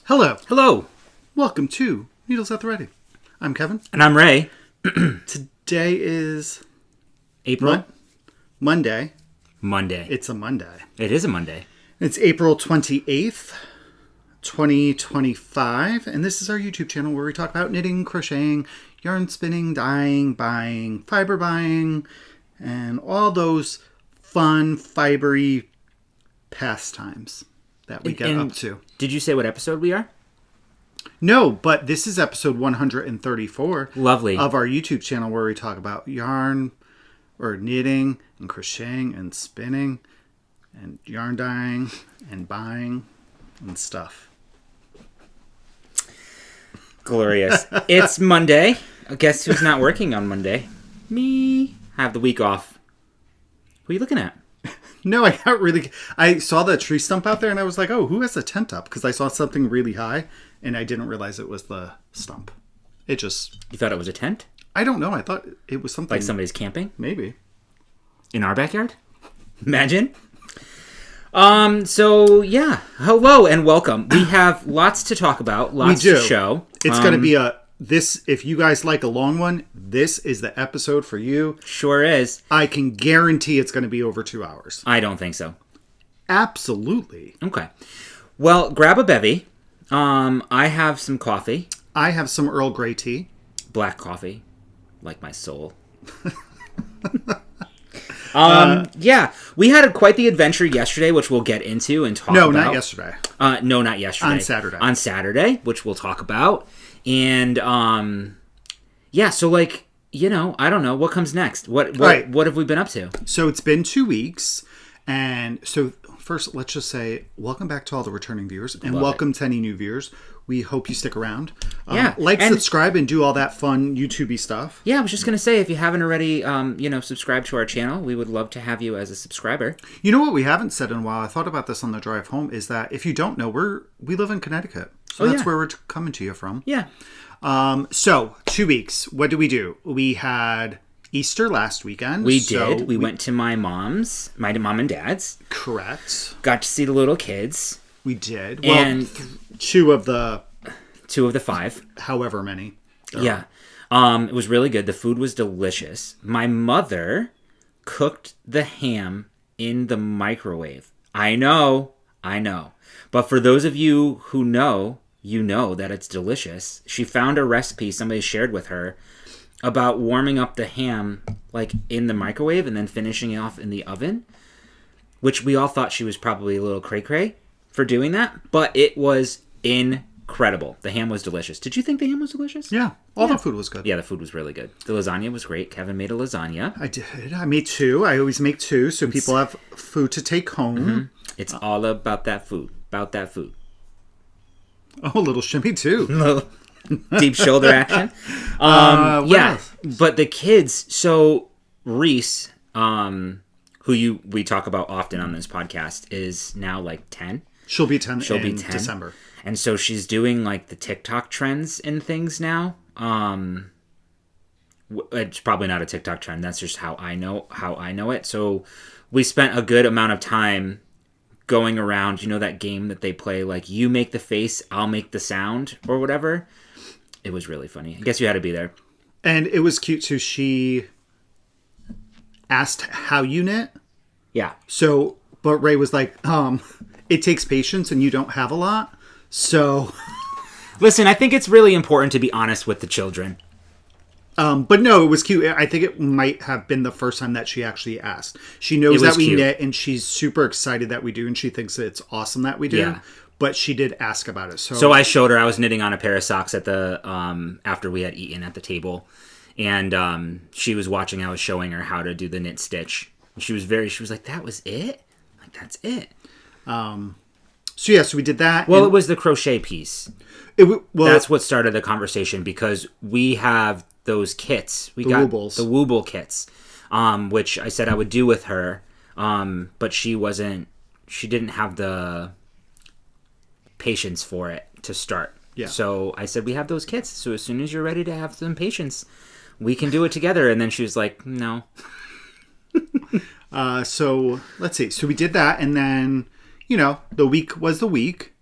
Hello. Hello. Welcome to Needles at the Ready. I'm Kevin. And I'm Ray. Today is... April? Monday. Monday. It's a Monday. It is a Monday. It's April 28th, 2025. And this is our YouTube channel where we talk about knitting, crocheting, yarn spinning, dyeing, buying, fiber buying, and all those fun, fibery pastimes that we get up to. Did you say what episode we are? No, but this is episode 134. Lovely. Of our YouTube channel where we talk about yarn or knitting and crocheting and spinning and yarn dyeing and buying and stuff. Glorious. It's Monday. Guess who's not working on Monday? Me. I have the week off. What are you looking at? No, I saw the tree stump out there and I was like, oh, who has a tent up? Because I saw something really high and I didn't realize it was the stump. It just... You thought it was a tent? I don't know. I thought it was something... Like somebody's camping? Maybe. In our backyard? Imagine. So, yeah. Hello and welcome. We have lots to talk about. Lots to show. It's going to be if you guys like a long one, this is the episode for you. Sure is. I can guarantee it's going to be over 2 hours. I don't think so. Absolutely. Okay. Well, grab a bevy. I have some coffee. I have some Earl Grey tea. Black coffee. Like my soul. Yeah. We had quite the adventure yesterday, which we'll get into and talk about. No, not yesterday. No, not yesterday. On Saturday. On Saturday, which we'll talk about. And, yeah, so, like, you know, I don't know. What comes next? What have we been up to? So it's been 2 weeks. And so first, let's just say welcome back to all the returning viewers. And welcome to any new viewers. We hope you stick around. Subscribe, and do all that fun YouTube-y stuff. Yeah, I was just going to say, if you haven't already, subscribed to our channel, we would love to have you as a subscriber. You know what we haven't said in a while? I thought about this on the drive home, is that if you don't know, we live in Connecticut. So that's where we're coming to you from. Yeah. So 2 weeks. What did we do? We had Easter last weekend. We did. We went to my mom and dad's. Correct. Got to see the little kids. We did. And two of the 5. However many. Yeah. It was really good. The food was delicious. My mother cooked the ham in the microwave. I know. But for those of you who know, you know that it's delicious. She found a recipe somebody shared with her about warming up the ham like in the microwave and then finishing it off in the oven, which we all thought she was probably a little cray-cray for doing that, but it was incredible. The ham was delicious. Did you think the ham was delicious? Yeah. All the food was good. Yeah, the food was really good. The lasagna was great. Kevin made a lasagna. I did. I made 2. I always make 2 so people have food to take home. Mm-hmm. It's all about that food. Oh, a little shimmy too. Deep shoulder action. Yeah, but the kids, so Reese, who we talk about often on this podcast, is now like 10. She'll be 10 in December. And so she's doing like the TikTok trends and things now. It's probably not a TikTok trend. That's just how I know it. So we spent a good amount of time going around, you know, that game that they play, like you make the face, I'll make the sound or whatever. It was really funny. I guess you had to be there. And it was cute too. She asked how you knit. Yeah. So, but Ray was like, it takes patience and you don't have a lot. So. Listen, I think it's really important to be honest with the children. But no, it was cute. I think it might have been the first time that she actually asked. She knows that we knit and she's super excited that we do. And she thinks it's awesome that we do. Yeah. But she did ask about it. So I showed her I was knitting on a pair of socks at the after we had eaten at the table. And she was watching. I was showing her how to do the knit stitch. And she was like, that was it? I'm like, that's it. So we did that. Well, it was the crochet piece. That's what started the conversation because we have those kits. We got the Wooble kits, which I said I would do with her. But she didn't have the patience for it to start. Yeah. So I said, we have those kits. So as soon as you're ready to have some patience, we can do it together. And then she was like, no. So let's see. So we did that. And then, the week was the week.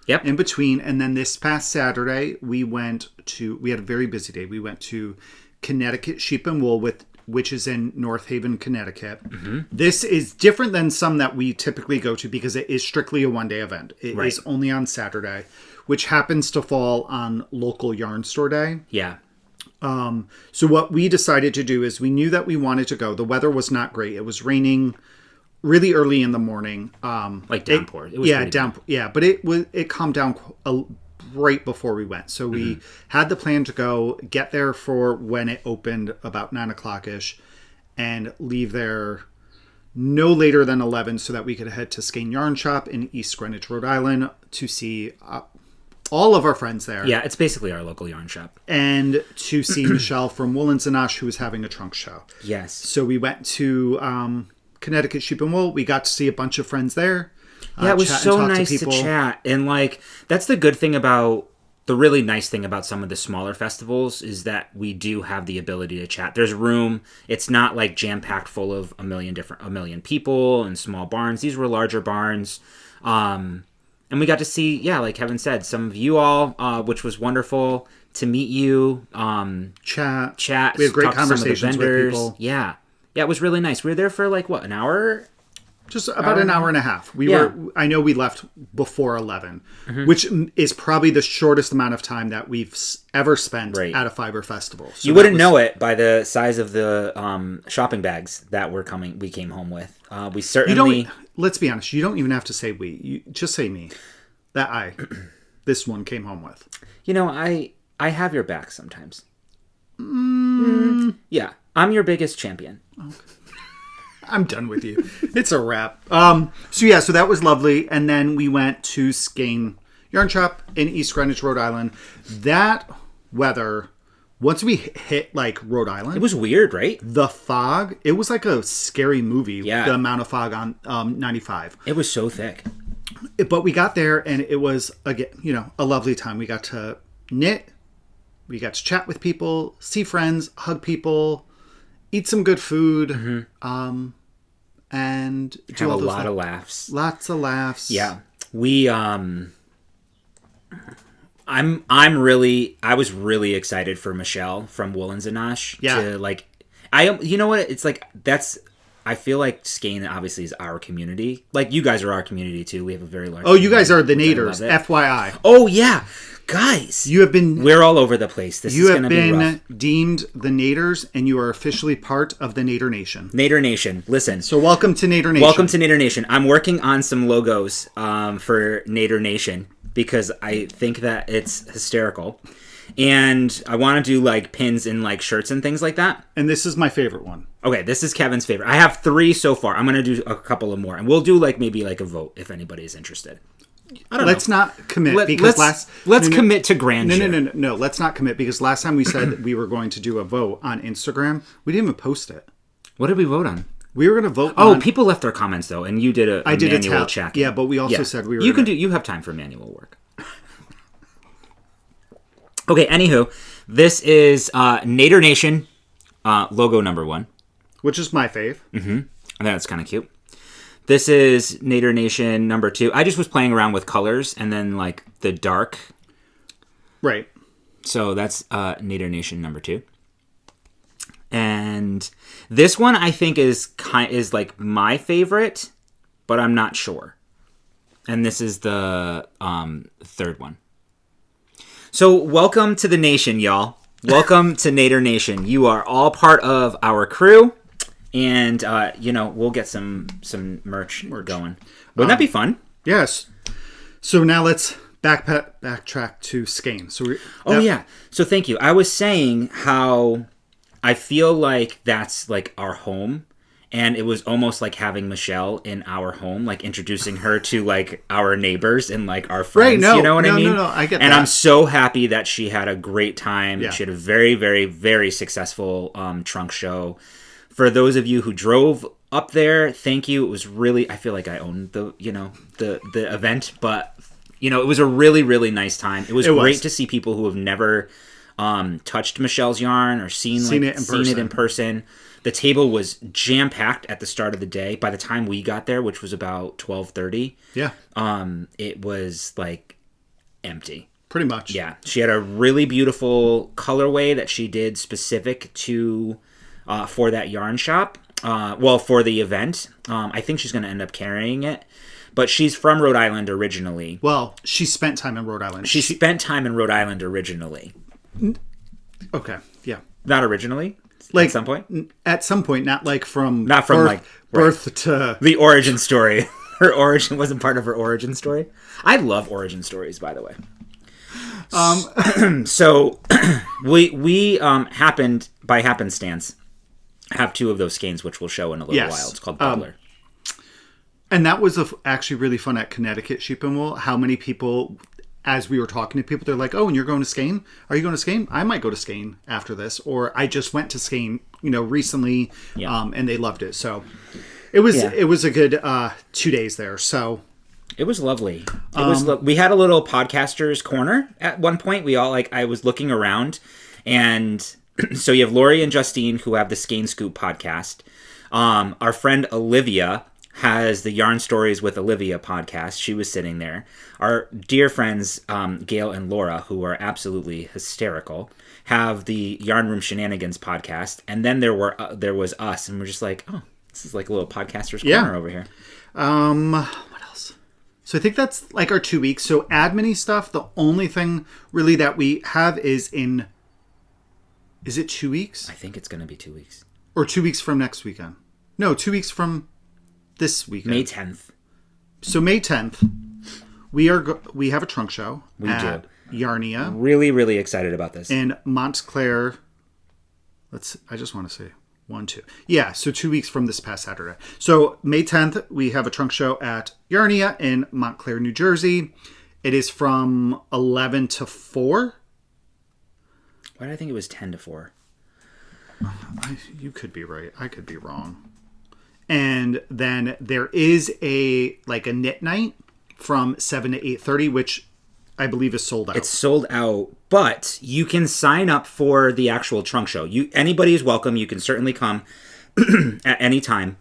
Yep. in between. And then this past Saturday, we had a very busy day. We went to Connecticut Sheep and Wool, which is in North Haven, Connecticut. Mm-hmm. This is different than some that we typically go to because it is strictly a one-day event. It is only on Saturday, which happens to fall on local yarn store day. Yeah. So what we decided to do is we knew that we wanted to go. The weather was not great. It was raining really early in the morning. Like downpour. It was downpour. Yeah, but it calmed down right before we went. So we had the plan to go, get there for when it opened about 9 o'clock-ish, and leave there no later than 11 so that we could head to Skein Yarn Shop in East Greenwich, Rhode Island to see all of our friends there. Yeah, it's basically our local yarn shop. And to see Michelle from Woolen and Nosh, who was having a trunk show. Yes. So we went to Connecticut Sheep and Wool. We got to see a bunch of friends there. Yeah, it was so nice to chat. And, like, that's the good thing about, the really nice thing about some of the smaller festivals is that we do have the ability to chat. There's room. It's not, like, jam-packed full of a million people and small barns. These were larger barns. And we got to see, yeah, like Kevin said, some of you all, which was wonderful to meet you. Chat. We had great conversations with people. Yeah. Yeah, it was really nice. We were there for, like, what, an hour? Just about an hour and a half. I know we left before 11, which is probably the shortest amount of time that we've ever spent at a fiber festival. So you wouldn't know it by the size of the shopping bags that we came home with. We certainly... Let's be honest. You don't even have to say we. You just say me. This one came home with. You know, I have your back sometimes. Yeah. I'm your biggest champion. Okay. I'm done with you. It's a wrap. So that was lovely. And then we went to Skein Yarn Shop in East Greenwich, Rhode Island. That weather, once we hit like Rhode Island, it was weird, right? The fog, it was like a scary movie. Yeah. The amount of fog on 95. It was so thick. But we got there and it was, again, a lovely time. We got to knit. We got to chat with people, see friends, hug people, eat some good food. And do have all a those lot of laughs. Lots of laughs. Yeah. We I was really excited for Michelle from Woolen and Nosh. Yeah. To you know what? It's like, I feel like Skein obviously is our community. Like, you guys are our community too. We have a very large community. You guys are the Naders, FYI. Oh yeah. Guys, we're all over the place. This is going to be rough. You have been deemed the Naders, and you are officially part of the Nader Nation. Nader Nation, listen. So welcome to Nader Nation. Welcome to Nader Nation. I'm working on some logos for Nader Nation because I think that it's hysterical. And I want to do like pins and like shirts and things like that. And this is my favorite one. Okay, this is Kevin's favorite. I have 3 so far. I'm going to do a couple of more. And we'll do like maybe like a vote if anybody is interested. Let's not commit let's commit to grandeur. No. Let's not commit because last time we said that we were going to do a vote on Instagram, we didn't even post it. What did we vote on? We were going to vote. People left their comments though, and you did a manual check. Yeah, but we also said we were. You have time for manual work. Okay. Anywho, this is Nader Nation logo number 1, which is my fave. Mm-hmm. I think that's kind of cute. This is Nader Nation number 2. I just was playing around with colors and then like the dark. Right. So that's Nader Nation number 2. And this one I think is like my favorite, but I'm not sure. And this is the 3rd one. So welcome to the nation, y'all. Welcome to Nader Nation. You are all part of our crew. And, we'll get some merch going. Wouldn't that be fun? Yes. So now let's backtrack to Skein. Yeah. So thank you. I was saying how I feel like that's like our home. And it was almost like having Michelle in our home, like introducing her to like our neighbors and like our friends. Right, you know what I mean? No, I get that. And I'm so happy that she had a great time. Yeah. She had a very, very, very successful trunk show. For those of you who drove up there, thank you. It was really, I feel like I owned the event, but it was a really, really nice time. It was great to see people who have never touched Michelle's yarn or seen it in person. The table was jam-packed at the start of the day. By the time we got there, which was about 12:30, yeah, it was like empty. Pretty much. Yeah. She had a really beautiful colorway that she did specific to for that yarn shop. For the event. I think she's going to end up carrying it. But she's from Rhode Island originally. Well, she spent time in Rhode Island. She spent time in Rhode Island originally. Okay, yeah. Not originally? Like, at some point? At some point, not from birth to... The origin story. Her origin wasn't part of her origin story. I love origin stories, by the way. So, we happened, by happenstance, have two of those skeins, which we'll show in a little while. It's called Bubbler. And that was actually really fun at Connecticut Sheep and Wool. How many people, as we were talking to people, they're like, oh, and you're going to Skane? Are you going to Skane? I might go to Skane after this. Or I just went to Skane, recently, and they loved it. So it was a good 2 days there. So it was lovely. We had a little podcasters corner at one point. We all I was looking around, and so you have Lori and Justine who have the Skane Scoop podcast. Our friend Olivia has the Yarn Stories with Olivia podcast. She was sitting there. Our dear friends, Gail and Laura, who are absolutely hysterical, have the Yarn Room Shenanigans podcast. And then there was us, and we're just like, oh, this is like a little podcaster's corner over here. What else? So I think that's our 2 weeks. So admin-y stuff, the only thing really that we have is it 2 weeks? I think it's going to be 2 weeks. Or 2 weeks from next weekend. No, 2 weeks from this weekend. May 10th. So May 10th, we have a trunk show. We at do. Yarnia. Really, really excited about this. In Montclair. I just want to say 1, 2. Yeah, so 2 weeks from this past Saturday. So May 10th, we have a trunk show at Yarnia in Montclair, New Jersey. It is from 11 to 4. Why did I think it was 10 to 4? You could be right. I could be wrong. And then there is a knit night from 7 to 8:30, which I believe is sold out. It's sold out, but you can sign up for the actual trunk show. Anybody is welcome. You can certainly come at any time.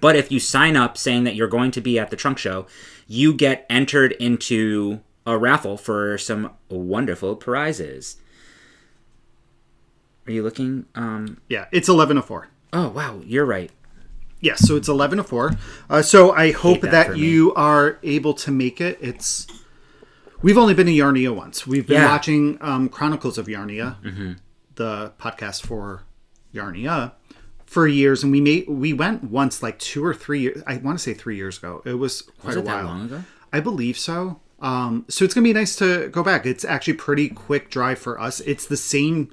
But if you sign up saying that you're going to be at the trunk show, you get entered into a raffle for some wonderful prizes. Are you looking? Yeah, it's 11 to 4. Oh, wow. You're right. Yes, so it's 11 to 4. So I hope that you are able to make it. We've only been to Yarnia once. We've been watching Chronicles of Yarnia, the podcast for Yarnia, for years. And we went once 2 or 3 years. I want to say 3 years ago. It was quite a while. Was it that long ago? I believe so. So it's going to be nice to go back. It's actually pretty quick drive for us. It's the same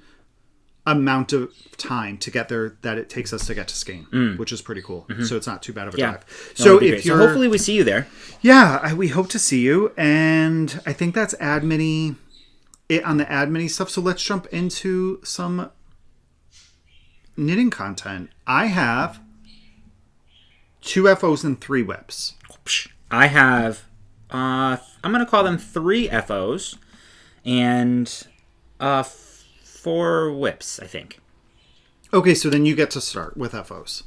amount of time to get there that it takes us to get to Skane, which is pretty cool. So it's not too bad of a drive. So hopefully we see you there. Yeah, we hope to see you. And I think that's on the admin stuff. So let's jump into some knitting content. I have 2 FOs and 3 whips. I have I'm going to call them 3 FOs and 4 whips, I think. Okay, so then you get to start with FOs.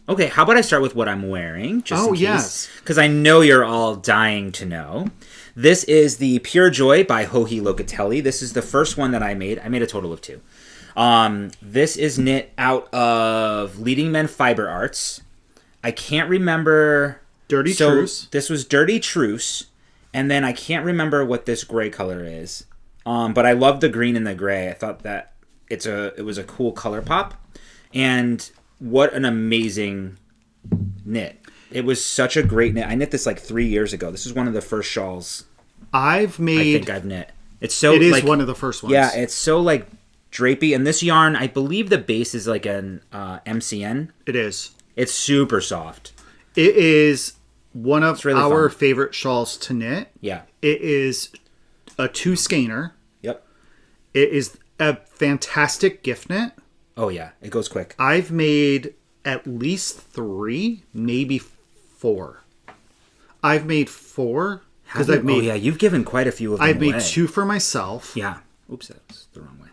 Okay, how about I start with what I'm wearing? Just in case, yes. Because I know you're all dying to know. This is the Pure Joy by Joji Locatelli. This is the first one that I made. I made a total of 2. This is knit out of Leading Men Fiber Arts. I can't remember... Dirty Truce. This was Dirty Truce. And then I can't remember what this gray color is. But I love the green and the gray. I thought that it was a cool color pop. And what an amazing knit. It was such a great knit. I knit this 3 years ago. This is one of the first shawls I think I've knit. It is one of the first ones. Yeah, it's so drapey. And this yarn, I believe the base is an MCN. It is. It's super soft. It is one of our favorite shawls to knit. Yeah. It is a 2 skeiner. Yep. It is a fantastic gift knit. Oh yeah, it goes quick. I've made at least 3, maybe 4. I've made 4 because I've made. Oh yeah, you've given quite a few of them. I've made 2 for myself. Yeah. Oops, that's the wrong way.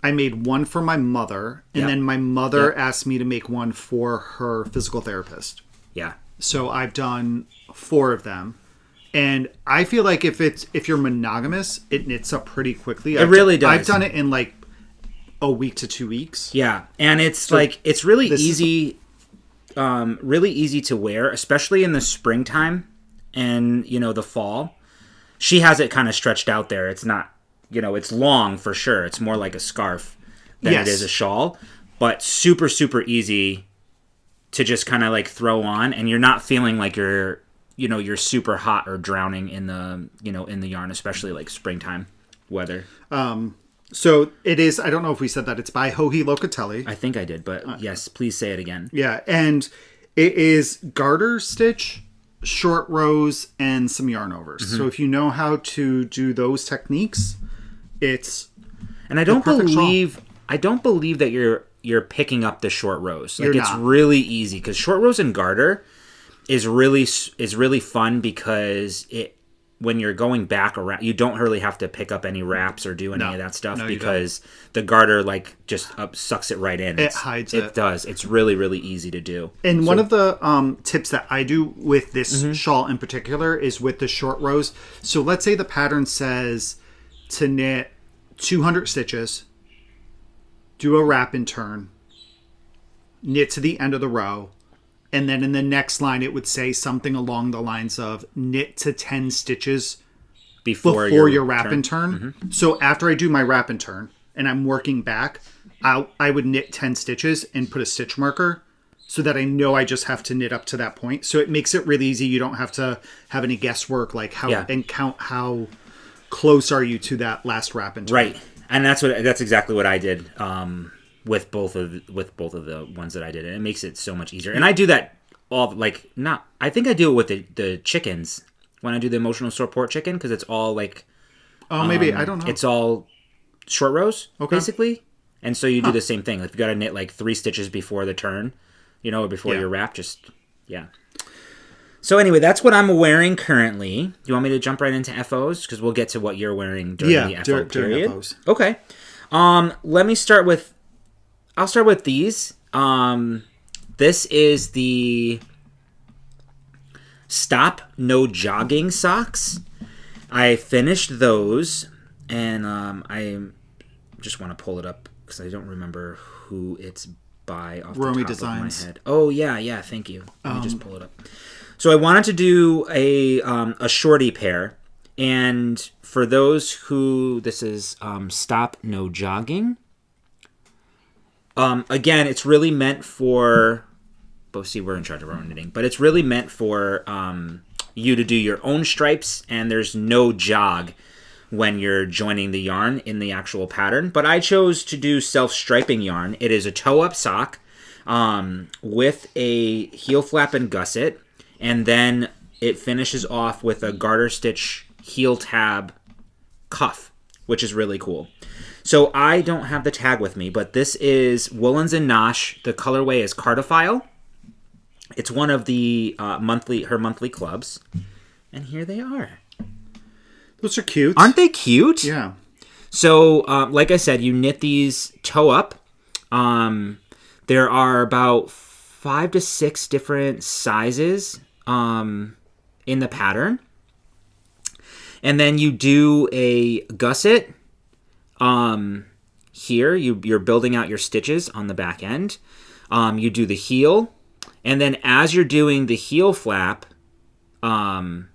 I made 1 for my mother, and then my mother asked me to make 1 for her physical therapist. Yeah. So I've done 4 of them. And I feel like if you're monogamous, it knits up pretty quickly. It really does. I've done it in like a week to 2 weeks. Yeah, and it's it's really easy, really easy to wear, especially in the springtime and the fall. She has it kind of stretched out there. It's not, it's long for sure. It's more like a scarf than it is a shawl, but super, super easy to just kind of like throw on, and you're not feeling like you're super hot or drowning in the, in the yarn, especially like springtime weather. So it is, I don't know if we said that, it's by Joji Locatelli. I think I did, but yes, please say it again. Yeah, and it is garter stitch, short rows, and some yarn overs. Mm-hmm. So if you know how to do those techniques, it's and I don't believe that you're picking up the short rows. Like it's really easy because short rows and garter is really fun because when you're going back around, you don't really have to pick up any wraps or do any of that stuff because the garter just sucks it right in. It hides it. It does. It's really, really easy to do. And one of the tips that I do with this shawl in particular is with the short rows. So let's say the pattern says to knit 200 stitches, do a wrap and turn, knit to the end of the row, and then in the next line, it would say something along the lines of knit to 10 stitches before your wrap and turn. Mm-hmm. So after I do my wrap and turn and I'm working back, I would knit 10 stitches and put a stitch marker so that I know I just have to knit up to that point. So it makes it really easy. You don't have to have any guesswork and count how close are you to that last wrap and turn. Right. And that's exactly what I did. With both of the ones that I did, and it makes it so much easier. And I do that I think I do it with the chickens when I do the emotional support chicken because it's all like maybe I don't know. It's all short rows basically, and so you do the same thing. Like you got to knit like 3 stitches before the turn, or before your wrap. So anyway, that's what I'm wearing currently. Do you want me to jump right into FOs because we'll get to what you're wearing during the FO period? During FOs. Okay. Let me start with. I'll start with these. This is the Stop No Jogging socks. I finished those, and I just want to pull it up because I don't remember who it's by off the top Designs. Of my head. Oh, yeah, thank you. Let me just pull it up. So I wanted to do a shorty pair, and for those who, this is Stop No Jogging. Again, it's really meant for, we're in charge of our own knitting, but it's really meant for you to do your own stripes, and there's no jog when you're joining the yarn in the actual pattern. But I chose to do self-striping yarn. It is a toe-up sock with a heel flap and gusset, and then it finishes off with a garter stitch heel tab cuff, which is really cool. So I don't have the tag with me, but this is Woolens and Nosh. The colorway is Cartophile. It's one of the her monthly clubs. And here they are. Those are cute. Aren't they cute? Yeah. So, like I said, you knit these toe up. There are about 5 to 6 different sizes in the pattern. And then you do a gusset. Here you're building out your stitches on the back end. You do the heel, and then as you're doing the heel flap, the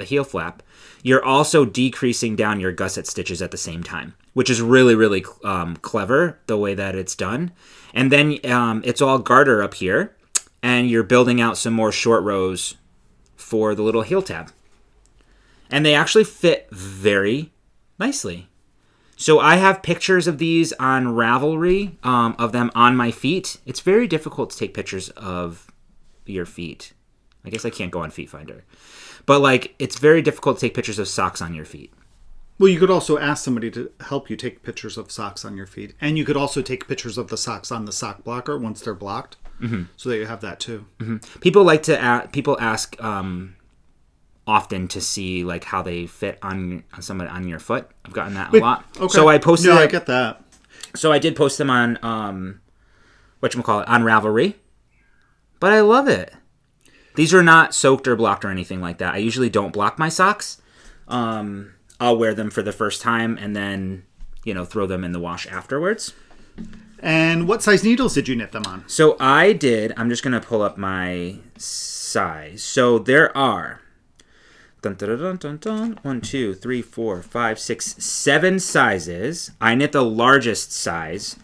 heel flap, you're also decreasing down your gusset stitches at the same time, which is really, really clever the way that it's done. And then it's all garter up here, and you're building out some more short rows for the little heel tab. And they actually fit very nicely. So I have pictures of these on Ravelry, of them on my feet. It's very difficult to take pictures of your feet. I guess I can't go on Feet Finder. But it's very difficult to take pictures of socks on your feet. Well, you could also ask somebody to help you take pictures of socks on your feet. And you could also take pictures of the socks on the sock blocker once they're blocked. Mm-hmm. So that you have that too. Mm-hmm. People ask often to see how they fit on somebody on your foot. I've gotten that a lot. Okay. So I posted. I get that. So I did post them on whatchamacallit, on Ravelry. But I love it. These are not soaked or blocked or anything like that. I usually don't block my socks. I'll wear them for the first time and then, throw them in the wash afterwards. And what size needles did you knit them on? So I'm just going to pull up my size. So there are 1, 2, 3, 4, 5, 6, 7 sizes. I knit the largest size.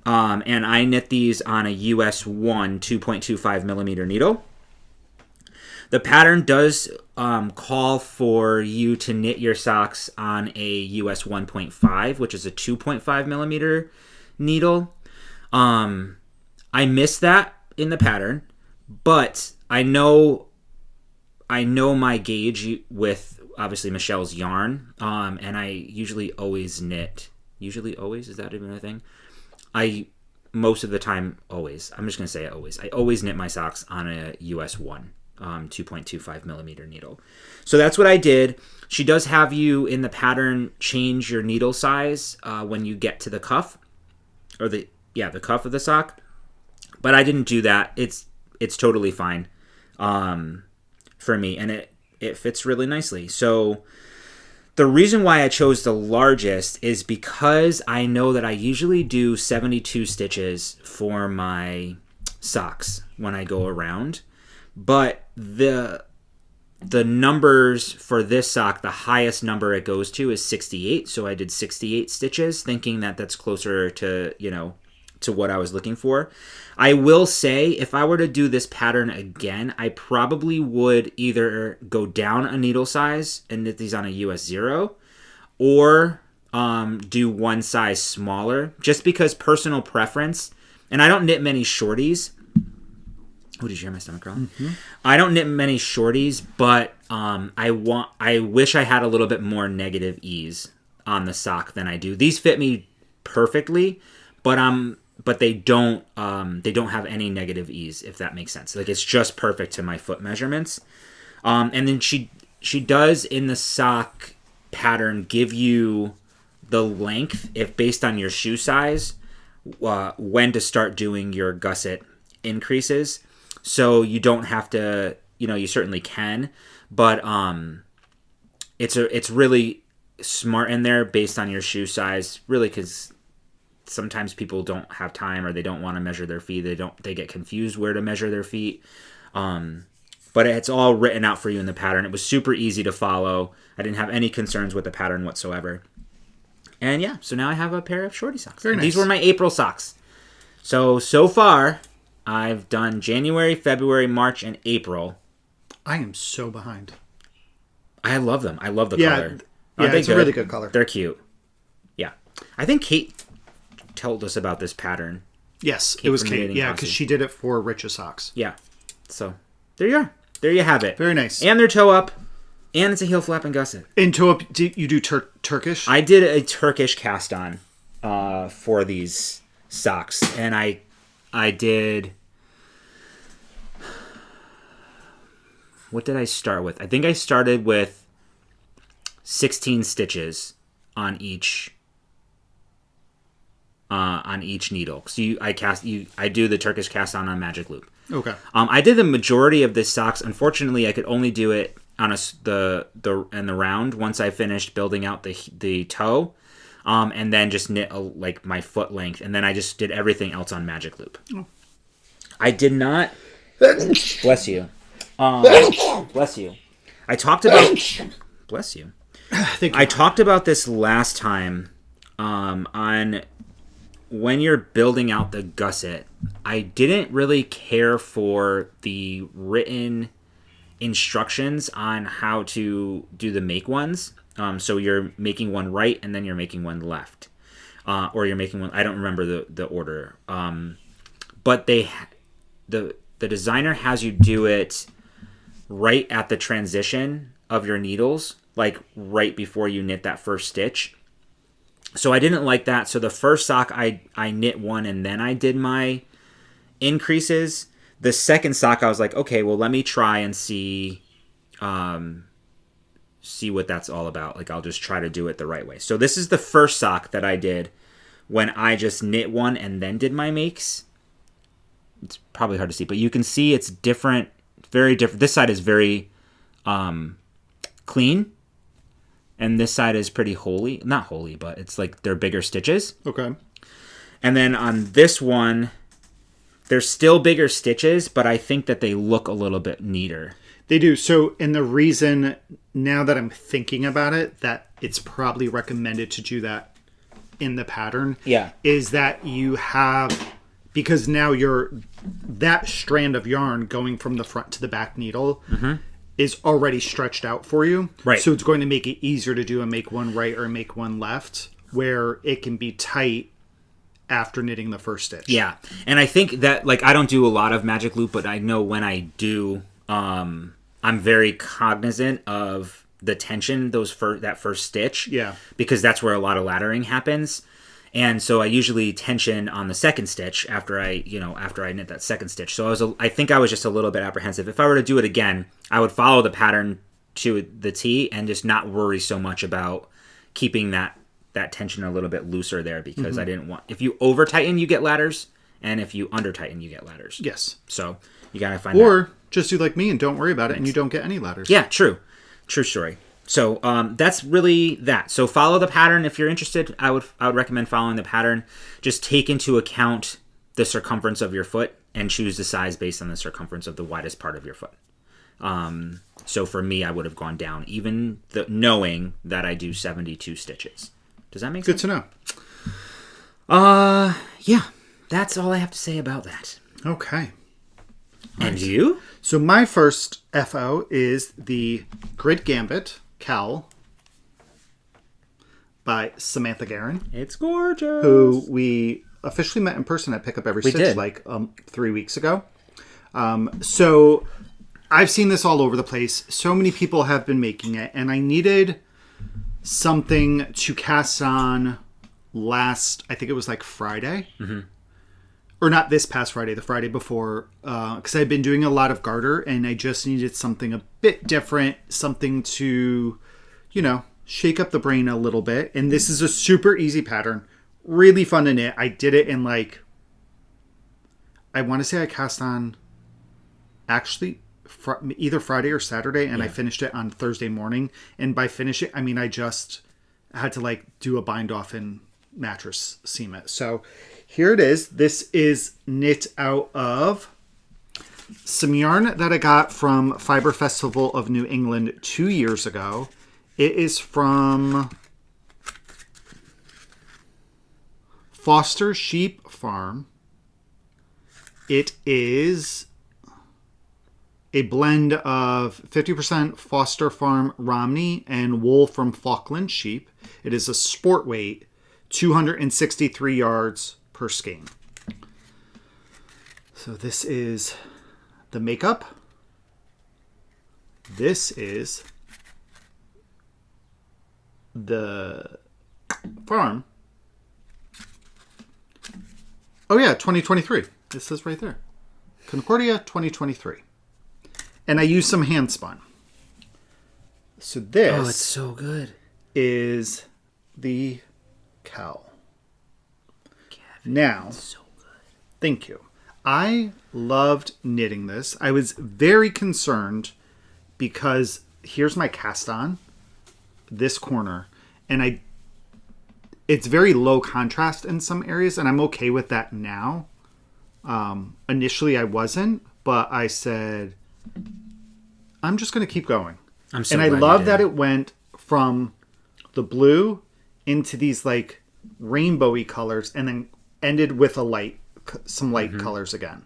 And I knit these on a US 1 2.25 millimeter needle. The pattern does call for you to knit your socks on a US 1.5, which is a 2.5 millimeter needle. I missed that in the pattern, but I know my gauge with obviously Michelle's yarn, and I usually always knit. Usually always? Is that even a thing? Most of the time, always. I'm just going to say always. I always knit my socks on a US 1, 2.25 millimeter needle. So that's what I did. She does have you in the pattern change your needle size when you get to the cuff, or the cuff of the sock. But I didn't do that. It's totally fine for me, and it fits really nicely. So the reason why I chose the largest is because I know that I usually do 72 stitches for my socks when I go around. But the numbers for this sock, the highest number it goes to is 68. So I did 68 stitches, thinking that that's closer to, to what I was looking for. I will say, if I were to do this pattern again, I probably would either go down a needle size and knit these on a US 0, or do one size smaller, just because personal preference. And I don't knit many shorties. Oh, did you hear my stomach growl? Mm-hmm. I don't knit many shorties, but I wish I had a little bit more negative ease on the sock than I do. These fit me perfectly, but they don't have any negative ease, if that makes sense. Like, it's just perfect to my foot measurements. And then she does in the sock pattern give you the length, if based on your shoe size, when to start doing your gusset increases. So you don't have to, you certainly can, but it's really smart in there based on your shoe size, really, because sometimes people don't have time, or they don't want to measure their feet. They get confused where to measure their feet. But it's all written out for you in the pattern. It was super easy to follow. I didn't have any concerns with the pattern whatsoever. And yeah, so now I have a pair of shorty socks. Very nice. These were my April socks. So far, I've done January, February, March, and April. I am so behind. I love them. I love the color. Yeah, it's a really good color. They're cute. Yeah. I think Kate told us about this pattern. Yes, it was Kate. Yeah, because she did it for Rich's socks. Yeah. So there you are. There you have it. Very nice. And they're toe up. And it's a heel flap and gusset. In toe up, you do Turkish? I did a Turkish cast on for these socks. And I did... What did I start with? I think I started with 16 stitches on each needle. So I do the Turkish cast on magic loop. Okay. I did the majority of this socks. Unfortunately, I could only do it on the round once I finished building out the toe, and then just knit like my foot length, and then I just did everything else on magic loop. Oh. I did not. Bless you. Bless you. I talked about. Bless you. I talked about this last time on when you're building out the gusset. I didn't really care for the written instructions on how to do the make ones. So you're making one right and then you're making one left, or you're making one. I don't remember the order. But the designer has you do it right at the transition of your needles, like right before you knit that first stitch. So I didn't like that. So the first sock I knit one and then I did my increases. The second sock I was like, okay, well, let me try and see what that's all about. Like, I'll just try to do it the right way. So this is the first sock that I did when I just knit one and then did my makes. It's probably hard to see, but you can see it's different. Very different. This side is very clean, and this side is pretty holy. Not holy, but it's like they're bigger stitches. Okay. And then on this one, there's still bigger stitches, but I think that they look a little bit neater. They do. So, and the reason, now that I'm thinking about it, that it's probably recommended to do that in the pattern, is that you have, because now that strand of yarn going from the front to the back needle is already stretched out for you. Right. So it's going to make it easier to do a make one right or make one left, where it can be tight after knitting the first stitch. Yeah. And I think that, like, I don't do a lot of magic loop, but I know when I do, I'm very cognizant of the tension that first stitch. Yeah. Because that's where a lot of laddering happens. And so I usually tension on the second stitch after I knit that second stitch. So I think I was just a little bit apprehensive. If I were to do it again, I would follow the pattern to the T and just not worry so much about keeping that tension a little bit looser there, because I didn't want, if you over tighten, you get ladders, and if you under tighten, you get ladders. Yes. So you gotta find or just do like me and don't worry about it, and you don't get any ladders. Yeah, true story. So that's really that. So follow the pattern if you're interested. I would recommend following the pattern. Just take into account the circumference of your foot and choose the size based on the circumference of the widest part of your foot. So for me, I would have gone down, even knowing that I do 72 stitches. Does that make sense? Good to know. Yeah. That's all I have to say about that. Okay. And you? So my first FO is the Grid Gambit cowl by Samantha Guerin. It's gorgeous. Who we officially met in person at Pick Up Every Stitch did. like 3 weeks ago. So I've seen this all over the place. So many people have been making it, and I needed something to cast on I think it was like Friday. Or not this past Friday, the Friday before, because I've been doing a lot of garter, and I just needed something a bit different, something to, shake up the brain a little bit. And this is a super easy pattern, really fun to knit. I did it in I want to say I cast on actually either Friday or Saturday, and I finished it on Thursday morning. And by finish it, I mean I just had to do a bind off and mattress seam it. So here it is. This is knit out of some yarn that I got from Fiber Festival of New England 2 years ago. It is from Foster Sheep Farm. It is a blend of 50% Foster Farm Romney and wool from Falkland sheep. It is a sport weight, 263 yards per skein. So this is the makeup. This is the farm. Oh yeah, 2023. This says right there. Concordia 2023. And I used some hand spun. So this Oh, it's so good. is the cowl. Now, So good. thank you. I loved knitting this. I was very concerned because here's my cast on, this corner, and it's very low contrast in some areas, and I'm okay with that now. Initially I wasn't, but I said, I'm just going to keep going. I'm so and I glad love you that did. it went from the blue into these rainbowy colors and then ended with some light colors again.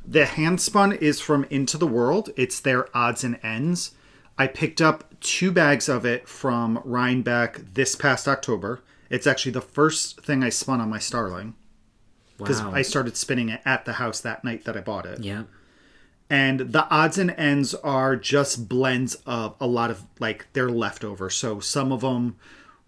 The hand spun is from Into the World. It's their odds and ends. I picked up 2 bags of it from Rhinebeck this past October. It's actually the first thing I spun on my Starling. Because I started spinning it at the house that night that I bought it. Yeah. And the odds and ends are just blends of a lot of their leftovers. So some of them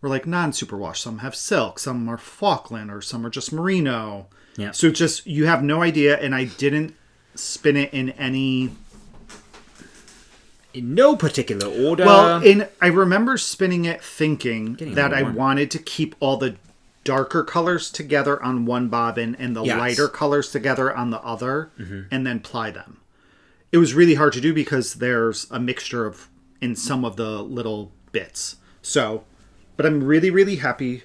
were non-superwash. Some have silk. Some are Falkland, or some are just merino. Yeah. So it's just, you have no idea. And I didn't spin it in no particular order. Well, I remember spinning it thinking that I warm. wanted to keep all the darker colors together on one bobbin and the lighter colors together on the other, and then ply them. it was really hard to do because there's a mixture of in some of the little bits. So, but I'm really, really happy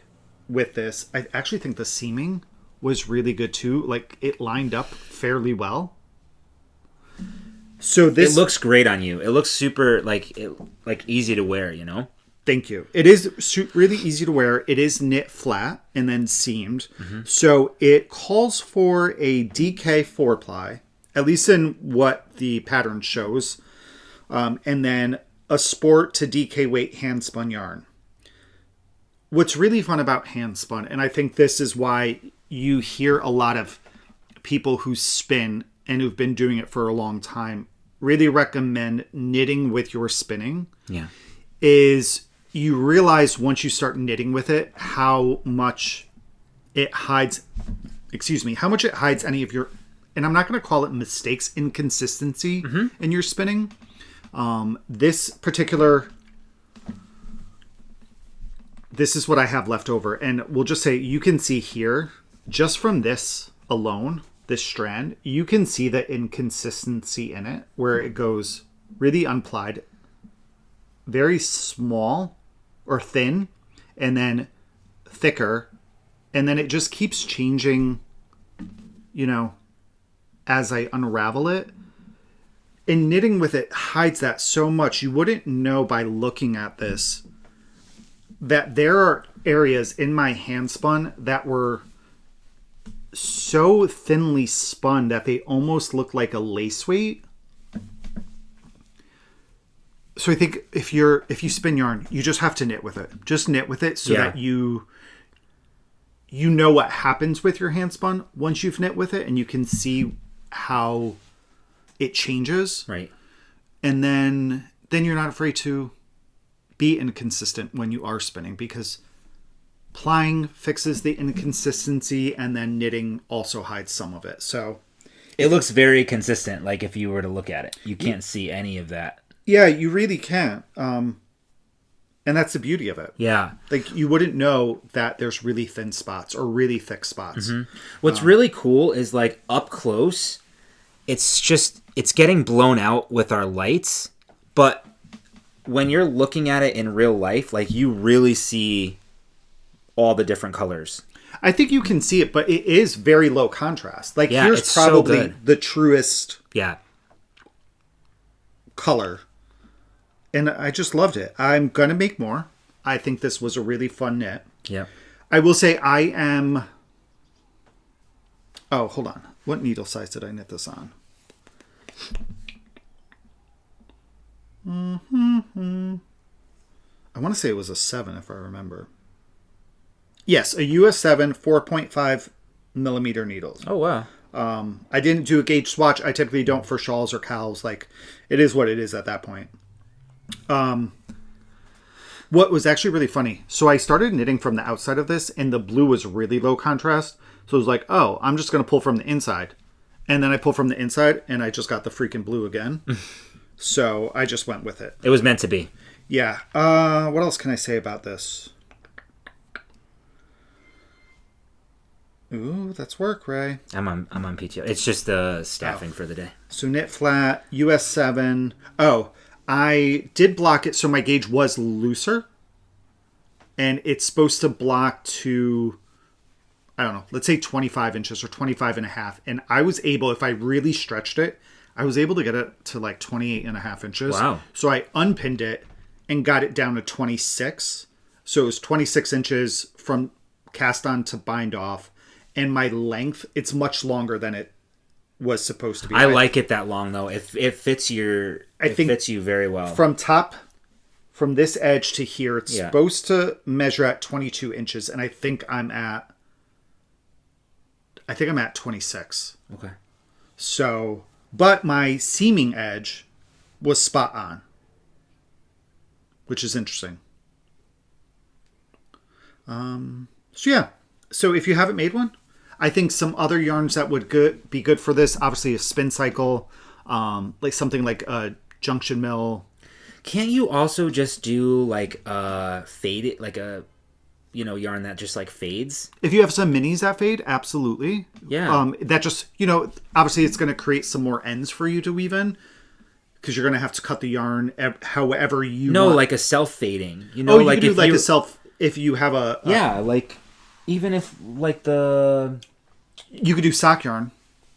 with this. I actually think the seaming was really good too. Like, it lined up fairly well. So this... It looks great on you. It looks super, like easy to wear, you know? Thank you. It is really easy to wear. It is knit flat and then seamed. Mm-hmm. So it calls for a DK 4-ply, at least in what the pattern shows. And then a sport to DK weight hand spun yarn. What's really fun about hand spun, and I think this is why you hear a lot of people who spin and who've been doing it for a long time really recommend knitting with your spinning. Yeah. Is you realize once you start knitting with it how much it hides any of your, and I'm not going to call it mistakes, inconsistency in your spinning. This is what I have left over, and we'll just say you can see here, just from this alone, this strand, you can see the inconsistency in it, where it goes really unplied, very small or thin, and then thicker, and then it just keeps changing, as I unravel it. And knitting with it hides that so much. You wouldn't know by looking at this that there are areas in my hand spun that were so thinly spun that they almost look like a lace weight. So I think if you spin yarn, you just have to knit with it. Just knit with it so that you know what happens with your hand spun once you've knit with it, and you can see how it changes. Right. And then you're not afraid to be inconsistent when you are spinning, because plying fixes the inconsistency and then knitting also hides some of it. So it looks very consistent. Like if you were to look at it, you can't see any of that. Yeah, you really can't. And that's the beauty of it. Yeah. Like, you wouldn't know that there's really thin spots or really thick spots. Mm-hmm. What's really cool is, like, up close, it's getting blown out with our lights, but when you're looking at it in real life, like, you really see all the different colors. I think you can see it, but it is very low contrast. Like, here's probably the truest color. And I just loved it. I'm going to make more. I think this was a really fun knit. Yeah. I will say I am... Oh, hold on. What needle size did I knit this on? I want to say it was a 7 if I remember. Yes, a US 7 4.5 millimeter needles. Oh, wow. I didn't do a gauge swatch. I typically don't for shawls or cowls. Like, it is what it is at that point. What was actually really funny, so I started knitting from the outside of this, and the blue was really low contrast. So it was like, oh, I'm just going to pull from the inside. And then I pull from the inside, and I just got the freaking blue again. So I just went with it. It was meant to be. Yeah. What else can I say about this? Ooh, that's work, Ray. I'm on PTO. It's just the staffing for the day. So knit flat, US 7. Oh, I did block it so my gauge was looser. And it's supposed to block to, I don't know, let's say 25 inches or 25 and a half. And I was able, if I really stretched it, I was able to get it to like 28 and a half inches. Wow. So I unpinned it and got it down to 26. So it was 26 inches from cast on to bind off. And my length, it's much longer than it was supposed to be. I like it that long though. It fits fits you very well. From this edge to here, it's supposed to measure at 22 inches, and I think I'm at 26. Okay. So, but my seaming edge was spot on, which is interesting. So yeah. So if you haven't made one, I think some other yarns that would be good for this, obviously a spin cycle, like something like a junction mill. Can't you also just do like a fade, like a, yarn that just like fades? If you have some minis that fade, absolutely. Yeah. That just, obviously it's going to create some more ends for you to weave in. because you're going to have to cut the yarn however you No, want. like a self-fading. You Oh, know, you like could do if like you, a self... If you have a... Yeah, like, even if, like, the... You could do sock yarn.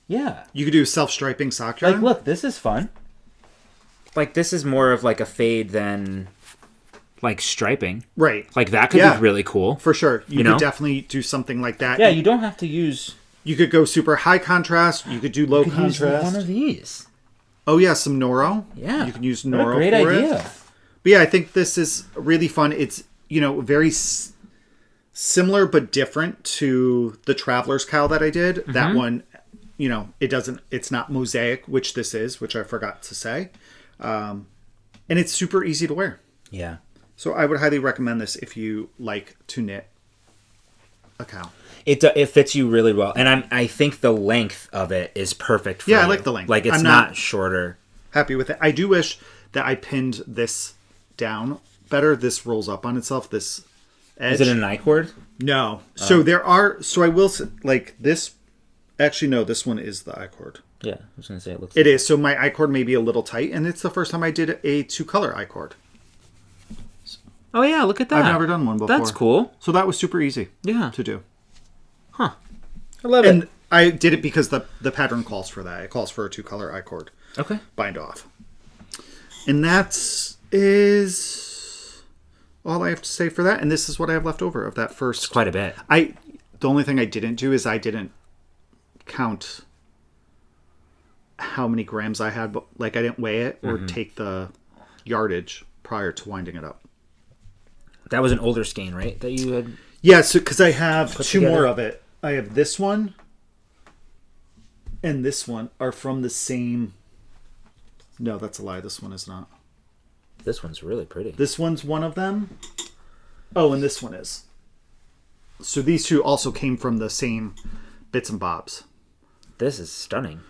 Yeah. You could do self-striping sock yarn. Like, look, this is fun. Like, this is more of, like, a fade than, like, striping. Right. Like, that could be really cool. For sure. You know? could definitely do something like that. Yeah, you don't have to use... You could go super high contrast. You could do low contrast. Use one of these. Oh, yeah, some Noro. Yeah. You can use What a Noro great for idea. it. But yeah, I think this is really fun. It's, you know, very similar but different to the Traveler's Cowl that I did. Mm-hmm. That one, you know, it's not mosaic, which this is, which I forgot to say. And it's super easy to wear. Yeah. So I would highly recommend this if you like to knit a cowl. It fits you really well, and I think the length of it is perfect for you. I like the length. Like, it's not shorter. Happy with it. I do wish that I pinned this down better. This rolls up on itself, this edge. Is it an I-cord? No. So I will say, like, this... Actually, no, this one is the I-cord. Yeah, I was going to say it looks It is. So my I-cord may be a little tight, and it's the first time I did a 2-color I-cord. Oh, yeah, look at that. I've never done one before. That's cool. So that was super easy to do. Huh. I love it. And I did it because the pattern calls for that. It calls for a 2-color I-cord. Okay. Bind off. And that is all I have to say for that. And this is what I have left over of that first. It's quite a bit. The only thing I didn't do is I didn't count how many grams I had. But, like, I didn't weigh it or take the yardage prior to winding it up. That was an older skein, right? That you had... Yeah, so because I have two together. more of it. I have this one and this one are from the same... No, that's a lie. This one is not. This one's really pretty. This one's one of them. Oh, and this one is. So these two also came from the same bits and bobs. This is stunning.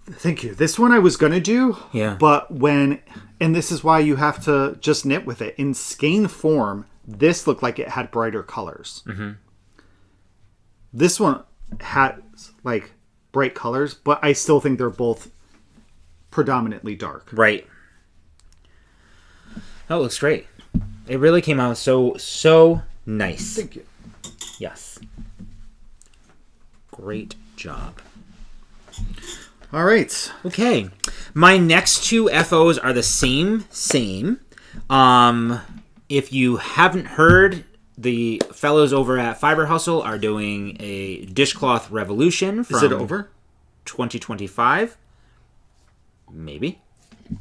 Thank you. This one I was going to do. Yeah. But when... And this is why you have to just knit with it. In skein form, this looked like it had brighter colors. Mm-hmm. This one had, like, bright colors, but I still think they're both predominantly dark. Right. That looks great. It really came out so nice. Thank you. Yes. Great job. All right. Okay. My next two FOs are the same. If you haven't heard, the fellows over at Fiber Hustle are doing a dishcloth revolution from Is it over? 2025. Maybe.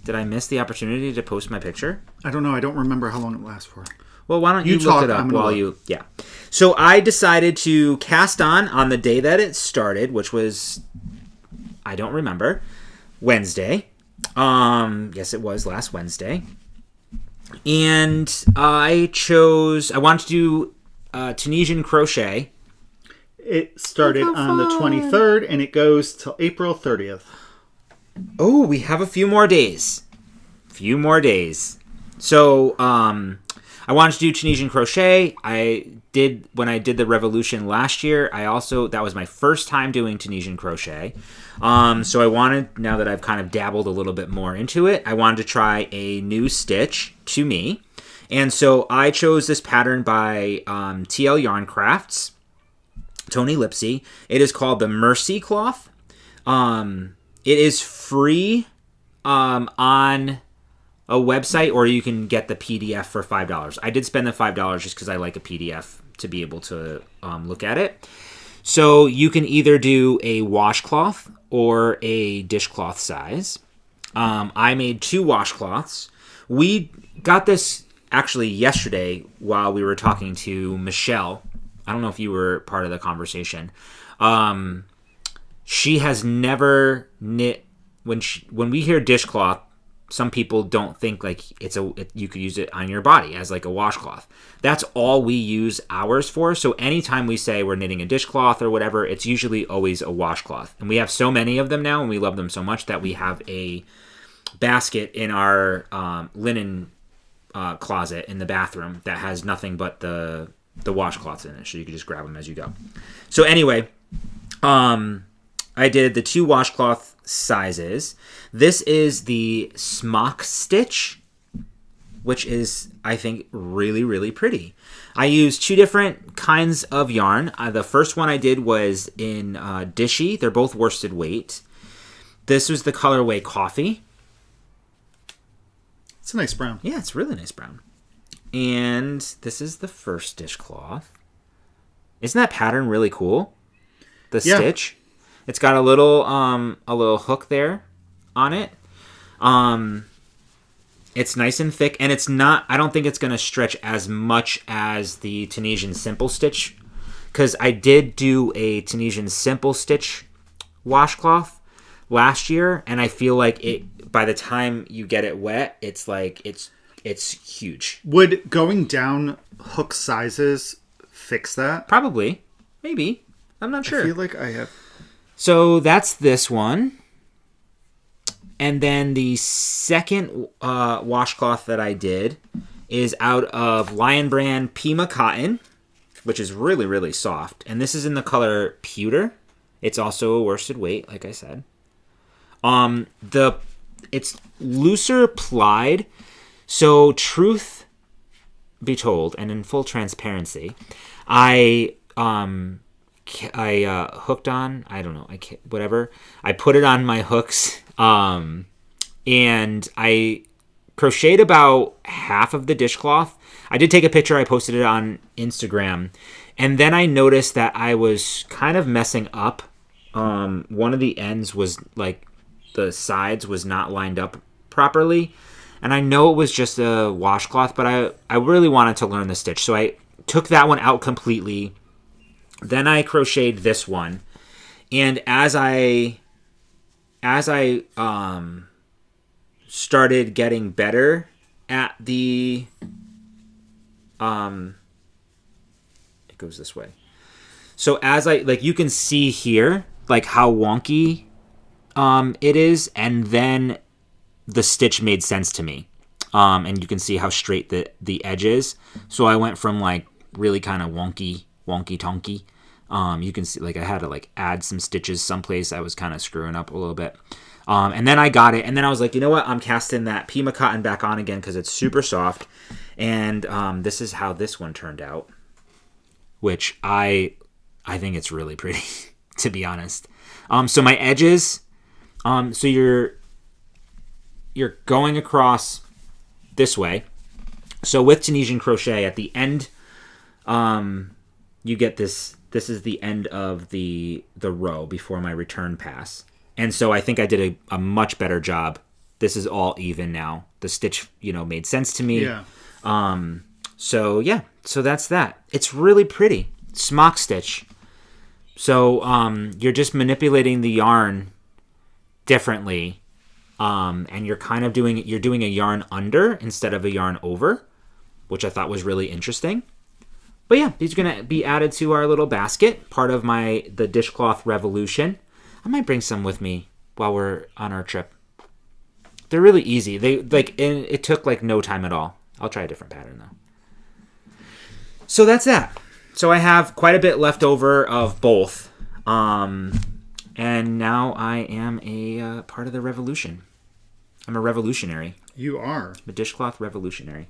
Did I miss the opportunity to post my picture? I don't know. I don't remember how long it lasts for. Well, why don't you talk, look it up I'm gonna while look. you... Yeah. So I decided to cast on the day that it started, which was... I don't remember. Wednesday. Yes, it was last Wednesday. And I wanted to do Tunisian crochet. It started on the 23rd, and it goes till April 30th. Oh, we have a few more days. So, I wanted to do Tunisian crochet. When I did the revolution last year, that was my first time doing Tunisian crochet. So I wanted, now that I've kind of dabbled a little bit more into it, I wanted to try a new stitch to me. And so I chose this pattern by TL Yarn Crafts, Tony Lipsy. It is called the Mercy Cloth. It is free on a website, or you can get the PDF for $5. I did spend the $5 just because I like a PDF to be able to look at it. So you can either do a washcloth or a dishcloth size. I made 2 washcloths. We got this actually yesterday while we were talking to Michelle. I don't know if you were part of the conversation. She has never knit. When we hear dishcloth, some people don't think like you could use it on your body as like a washcloth. That's all we use ours for. So anytime we say we're knitting a dishcloth or whatever, it's usually always a washcloth. And we have so many of them now, and we love them so much that we have a basket in our linen closet in the bathroom that has nothing but the washcloths in it. So you can just grab them as you go. So anyway, I did the 2 washcloth sizes. This is the smock stitch, which is, I think, really, really pretty. I used 2 different kinds of yarn. The first one I did was in Dishy. They're both worsted weight. This was the colorway Coffee. It's a nice brown. Yeah, it's a really nice brown. And this is the first dishcloth. Isn't that pattern really cool? The stitch. It's got a little hook there on it. It's nice and thick, and it's not, I don't think it's going to stretch as much as the Tunisian Simple Stitch, because I did do a Tunisian Simple Stitch washcloth last year, and I feel like it, by the time you get it wet, it's like, it's huge. Would going down hook sizes fix that? Probably. Maybe. I'm not sure. I feel like I have. So that's this one. And then the second washcloth that I did is out of Lion Brand Pima Cotton, which is really, really soft. And this is in the color Pewter. It's also a worsted weight, like I said. It's looser plied. So truth be told, and in full transparency, I hooked on, I don't know, whatever. I put it on my hooks, and I crocheted about half of the dishcloth. I did take a picture. I posted it on Instagram, and then I noticed that I was kind of messing up. One of the ends was like the sides was not lined up properly, and I know it was just a washcloth, but I really wanted to learn the stitch, so I took that one out completely. Then I crocheted this one, and as I started getting better at the it goes this way. So as you can see here, like how wonky it is, and then the stitch made sense to me, and you can see how straight the edge is. So I went from like really kind of wonky tonky. You can see, like, I had to like add some stitches someplace. I was kind of screwing up a little bit. And then I got it, and then I was like, you know what? I'm casting that Pima Cotton back on again because it's super soft. And this is how this one turned out, which I think it's really pretty, to be honest. So my edges, so you're going across this way. So with Tunisian crochet at the end, you get this. This is the end of the row before my return pass. And so I think I did a much better job. This is all even now. The stitch, made sense to me. Yeah. So that's that. It's really pretty. Smock stitch. So you're just manipulating the yarn differently. And you're kind of doing a yarn under instead of a yarn over, which I thought was really interesting. But yeah, these are going to be added to our little basket, part of the dishcloth revolution. I might bring some with me while we're on our trip. They're really easy. It took like no time at all. I'll try a different pattern though. So that's that. So I have quite a bit left over of both. And now I am a part of the revolution. I'm a revolutionary. You are. I'm a dishcloth revolutionary.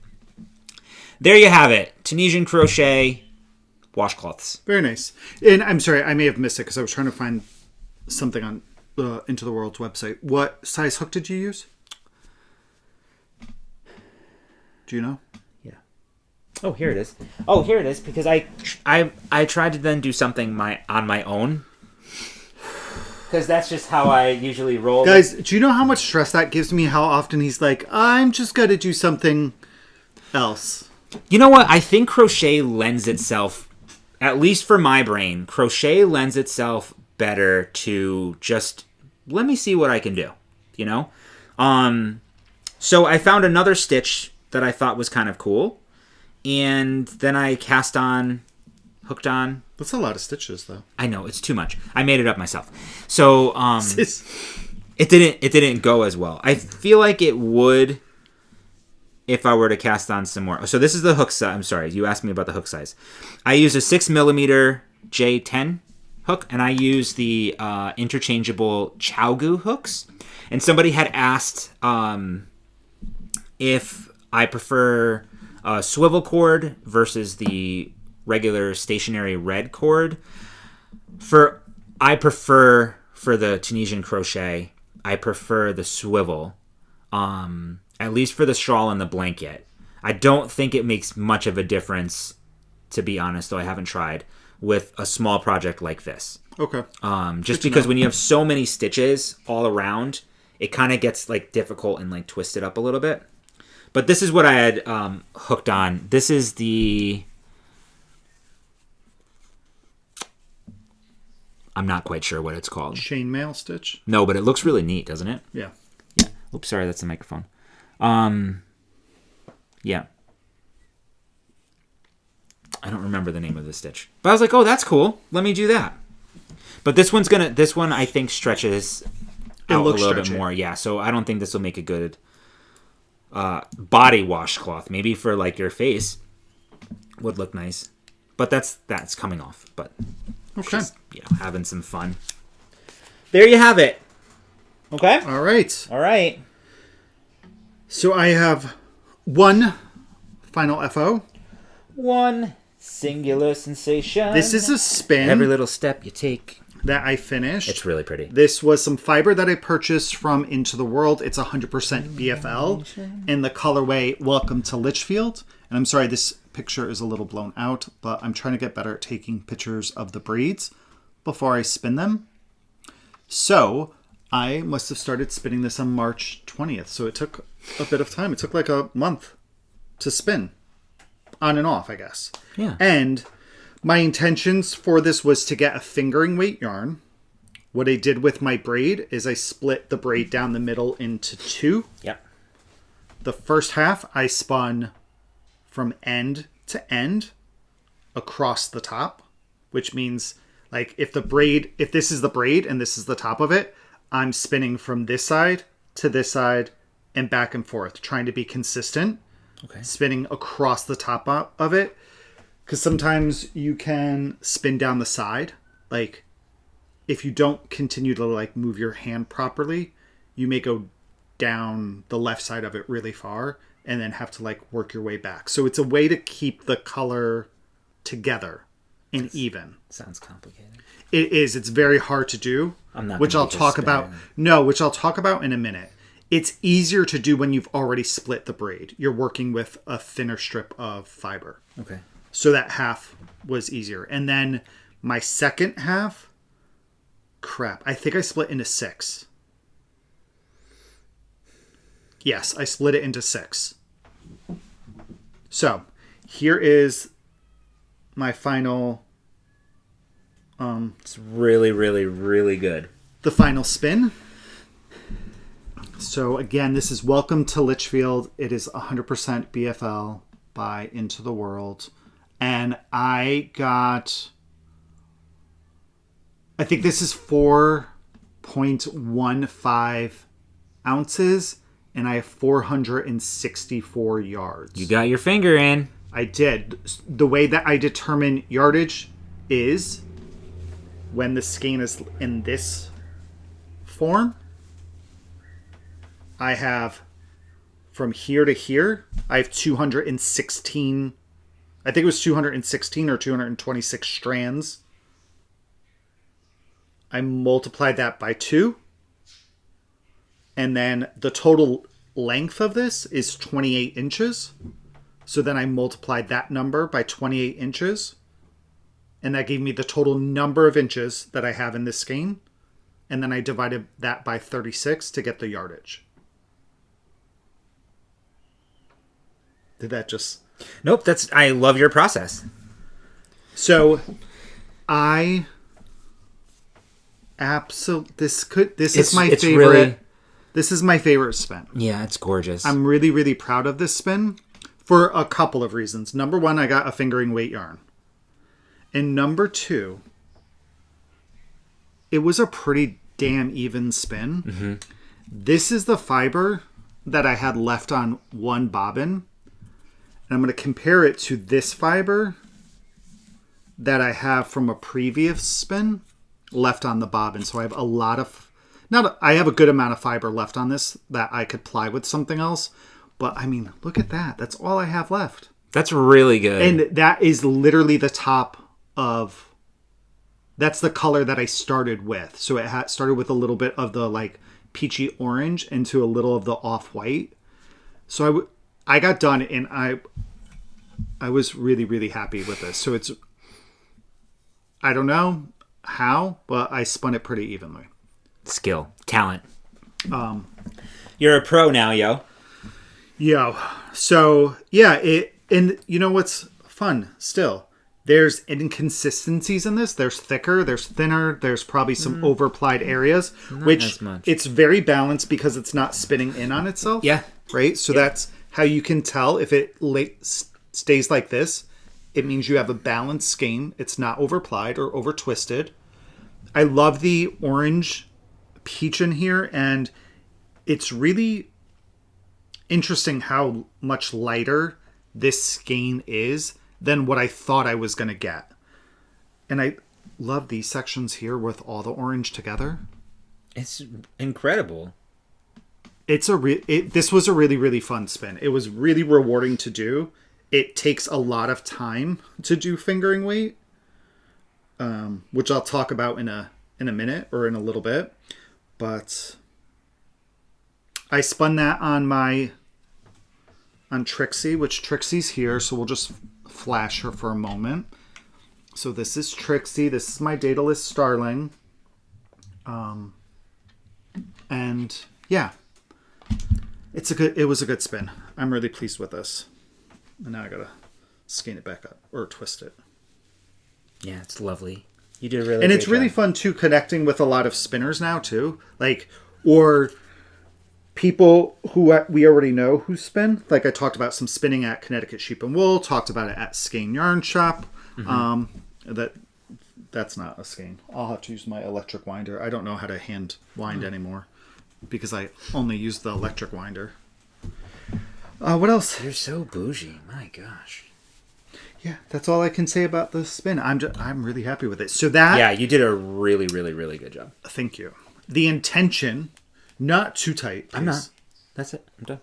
There you have it. Tunisian crochet washcloths. Very nice. And I'm sorry, I may have missed it because I was trying to find something on Into the World's website. What size hook did you use? Do you know? Yeah. Oh, here it is. Because I tried to then do something on my own. Because that's just how I usually roll. Guys, do you know how much stress that gives me? How often he's like, I'm just going to do something else. You know what? I think crochet lends itself, at least for my brain, crochet lends itself better to just, let me see what I can do, So I found another stitch that I thought was kind of cool. And then I hooked on. That's a lot of stitches, though. I know, it's too much. I made it up myself. So it didn't go as well. I feel like it would if I were to cast on some more. So this is the hook size. I'm sorry, you asked me about the hook size. I used a 6mm J10 hook, and I use the interchangeable Chowgu hooks. And somebody had asked if I prefer a swivel cord versus the regular stationary red cord. I prefer, for the Tunisian crochet, I prefer the swivel, at least for the shawl and the blanket. I don't think it makes much of a difference, to be honest, though I haven't tried, with a small project like this. Okay. Just because when you have so many stitches all around, it kind of gets like difficult and like twisted up a little bit. But this is what I had hooked on. This is the... I'm not quite sure what it's called. Chainmail stitch? No, but it looks really neat, doesn't it? Yeah. Yeah. Oops, sorry, that's the microphone. Yeah. I don't remember the name of the stitch. But I was like, oh, that's cool. Let me do that. But this one I think stretches out a little bit more. Yeah, so I don't think this will make a good body washcloth. Maybe for like your face would look nice. But that's coming off. But okay. Just, having some fun. There you have it. Okay? All right. All right. So I have one final FO. One singular sensation. This is a spin. Every little step you take. That I finished. It's really pretty. This was some fiber that I purchased from Into the World. It's 100% BFL in the colorway Welcome to Litchfield. And I'm sorry, this picture is a little blown out, but I'm trying to get better at taking pictures of the braids before I spin them. So I must have started spinning this on March 20th. So it took a bit of time. It took like a month to spin. On and off, I guess. Yeah. And my intentions for this was to get a fingering weight yarn. What I did with my braid is I split the braid down the middle into two. Yep. The first half I spun from end to end across the top, which means like if this is the braid and this is the top of it, I'm spinning from this side to this side and back and forth, trying to be consistent. Okay. Spinning across the top of it. Because sometimes you can spin down the side. Like, if you don't continue to, like, move your hand properly, you may go down the left side of it really far and then have to, like, work your way back. So it's a way to keep the color together and even. Sounds complicated. It is. It's very hard to do. I'm not. Which I'll talk about. No, which I'll talk about in a minute. It's easier to do when you've already split the braid. You're working with a thinner strip of fiber. Okay. So that half was easier. And then my second half, I think I split into 6. Yes, I split it into 6. So here is my final... it's really, really, really good. The final spin. So again, this is Welcome to Litchfield. It is 100% BFL by Into the World. And I think this is 4.15 ounces. And I have 464 yards. You got your finger in. I did. The way that I determine yardage is when the skein is in this form. I have from here to here, I have 216, I think it was 216 or 226 strands. I multiplied that by 2. And then the total length of this is 28 inches. So then I multiplied that number by 28 inches. And that gave me the total number of inches that I have in this skein. And then I divided that by 36 to get the yardage. Did that just... Nope, I love your process. So I absolutely... This is my favorite... Really... This is my favorite spin. Yeah, it's gorgeous. I'm really, really proud of this spin for a couple of reasons. Number one, I got a fingering weight yarn. And number two, it was a pretty damn even spin. Mm-hmm. This is the fiber that I had left on one bobbin. And I'm going to compare it to this fiber that I have from a previous spin. left on the bobbin. So I have a lot of, I have a good amount of fiber left on this that I could ply with something else. But I mean, look at that. That's all I have left. That's really good. And that is literally the top of, that's the color that I started with. So it started with a little bit of the like peachy orange into a little of the off-white. So I got done and I was really, really happy with this. So it's, I don't know how, but I spun it pretty evenly. Skill. Talent. You're a pro now, yo. Yo. So, yeah, and you know what's fun still? There's inconsistencies in this. There's thicker, there's thinner, there's probably some over-applied areas, which it's very balanced because it's not spinning in on itself. Yeah. Right? So that's how you can tell if it stays like this. It means you have a balanced skein. It's not over-plied or over-twisted. I love the orange peach in here, and it's really interesting how much lighter this skein is than what I thought I was going to get. And I love these sections here with all the orange together. It's incredible. This was a really, really fun spin. It was really rewarding to do. It takes a lot of time to do fingering weight, which I'll talk about in a minute or in a little bit. But I spun that on Trixie, which Trixie's here, so we'll just flash her for a moment. So this is Trixie. This is my Daedalus Starling. And yeah, it was a good spin. I'm really pleased with this. And now I gotta skein it back up or twist it. Yeah, it's lovely. You did a really and great it's really job. fun too, connecting with a lot of spinners now too, like or people who we already know who spin. Like I talked about some spinning at Connecticut Sheep and Wool. Talked about it at Skein Yarn Shop. That's not a skein. I'll have to use my electric winder. I don't know how to hand wind anymore because I only use the electric winder. What else? You're so bougie. My gosh. Yeah, that's all I can say about the spin. I'm really happy with it. So that... Yeah, you did a really, really, really good job. Thank you. The intention, not too tight. Please, I'm not. That's it. I'm done.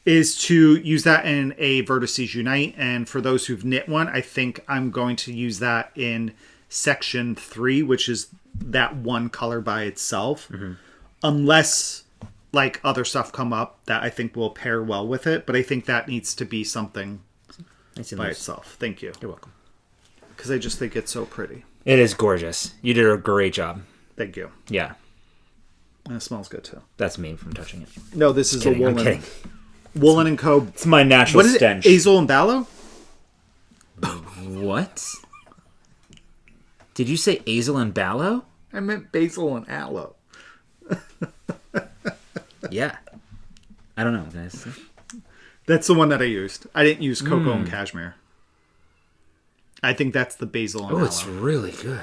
Is to use that in a Vertices Unite. And for those who've knit one, I think I'm going to use that in section 3, which is that one color by itself. Mm-hmm. Unless... like other stuff come up that I think will pair well with it, but I think that needs to be something by itself. Thank you. You're welcome. Because I just think it's so pretty. It is gorgeous. You did a great job. Thank you. Yeah. And it smells good too. That's me from touching it. No, this is a Woolen. I'm kidding. Woolen and Co. It's my natural stench. Azel and Ballo? What? Did you say Azel and Ballo? I meant basil and aloe. Yeah. I don't know, guys. That's the one that I used. I didn't use cocoa and cashmere. I think that's the basil and aloe. It's really good.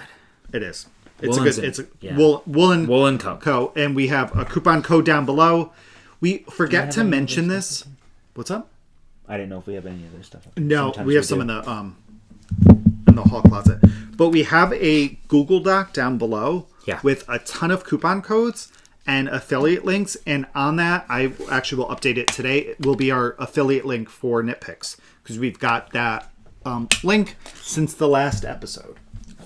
It is. Woolen Co. And we have a coupon code down below. We forget to mention this. What's up? I didn't know if we have any other stuff. No, we have some in the hall closet. But we have a Google Doc down below with a ton of coupon codes and affiliate links, and on that, I actually will update it today. It will be our affiliate link for Knit Picks, because we've got that link since the last episode.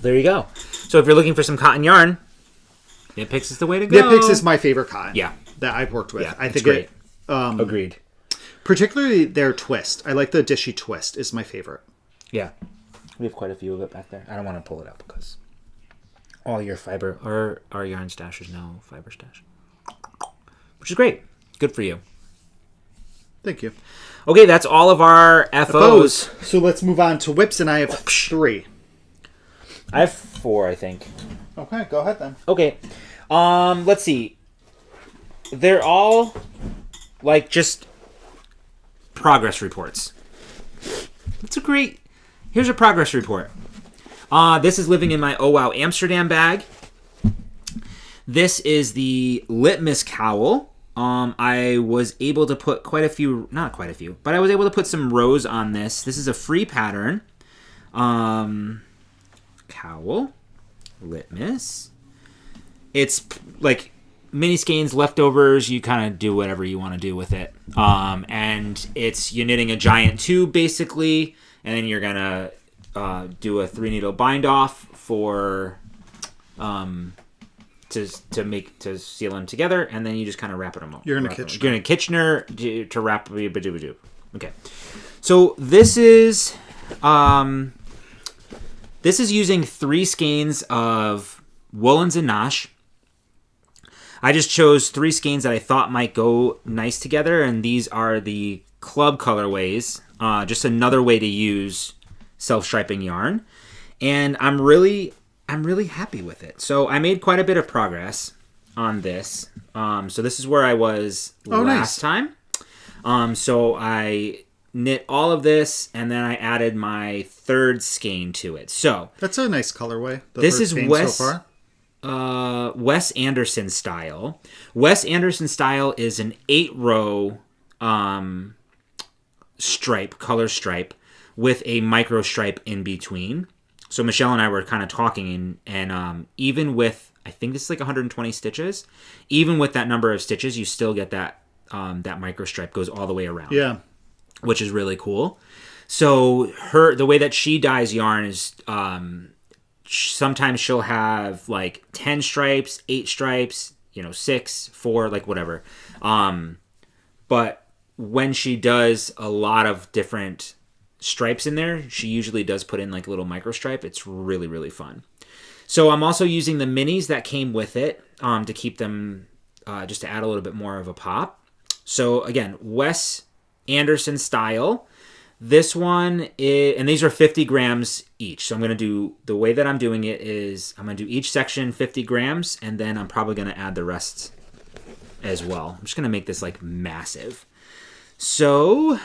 There you go. So if you're looking for some cotton yarn, Knit Picks is the way to go. Knit Picks is my favorite cotton that I've worked with. Yeah, I think great. Agreed. Particularly their twist. I like the Dishy twist is my favorite. Yeah. We have quite a few of it back there. I don't want to pull it up because all your fiber, or our yarn stash is now fiber stash. Which is great. Good for you. Thank you. Okay, that's all of our FOs. So let's move on to whips, and I have 3. I have 4, I think. Okay, go ahead then. Okay. Let's see. They're all like just progress reports. Here's a progress report. This is living in my Oh Wow Amsterdam bag. This is the Litmus cowl. I was able to put not quite a few, but I was able to put some rows on this. This is a free pattern. Cowl, Litmus, it's like mini skeins, leftovers. You kind of do whatever you want to do with it. And you're knitting a giant tube basically, and then you're gonna do a 3-needle bind off for to seal them together, and then you just kind of wrap them up. You're gonna Kitchener. You're gonna Kitchener to wrap. Okay, so this is using 3 skeins of Woolens and Nosh. I just chose 3 skeins that I thought might go nice together, and these are the club colorways. Just another way to use self-striping yarn, and I'm really happy with it. So I made quite a bit of progress on this. So this is where I was last time. So I knit all of this, and then I added my 3rd skein to it. So that's a nice colorway. This is Wes Anderson style. Wes Anderson style is an 8-row color stripe with a micro stripe in between. So Michelle and I were kind of talking, and even with, I think this is like 120 stitches, even with that number of stitches, you still get that micro stripe goes all the way around. Yeah. Which is really cool. So the way that she dyes yarn is sometimes she'll have like 10 stripes, 8 stripes, 6, 4, like whatever. But when she does a lot of different stripes in there, she usually does put in like a little micro stripe. It's really, really fun. So I'm also using the minis that came with it to keep them, just to add a little bit more of a pop. So again, Wes Anderson style. This one is, and these are 50 grams each. So I'm going to do, the way that I'm doing it is I'm going to do each section 50 grams, and then I'm probably going to add the rest as well. I'm just going to make this like massive. So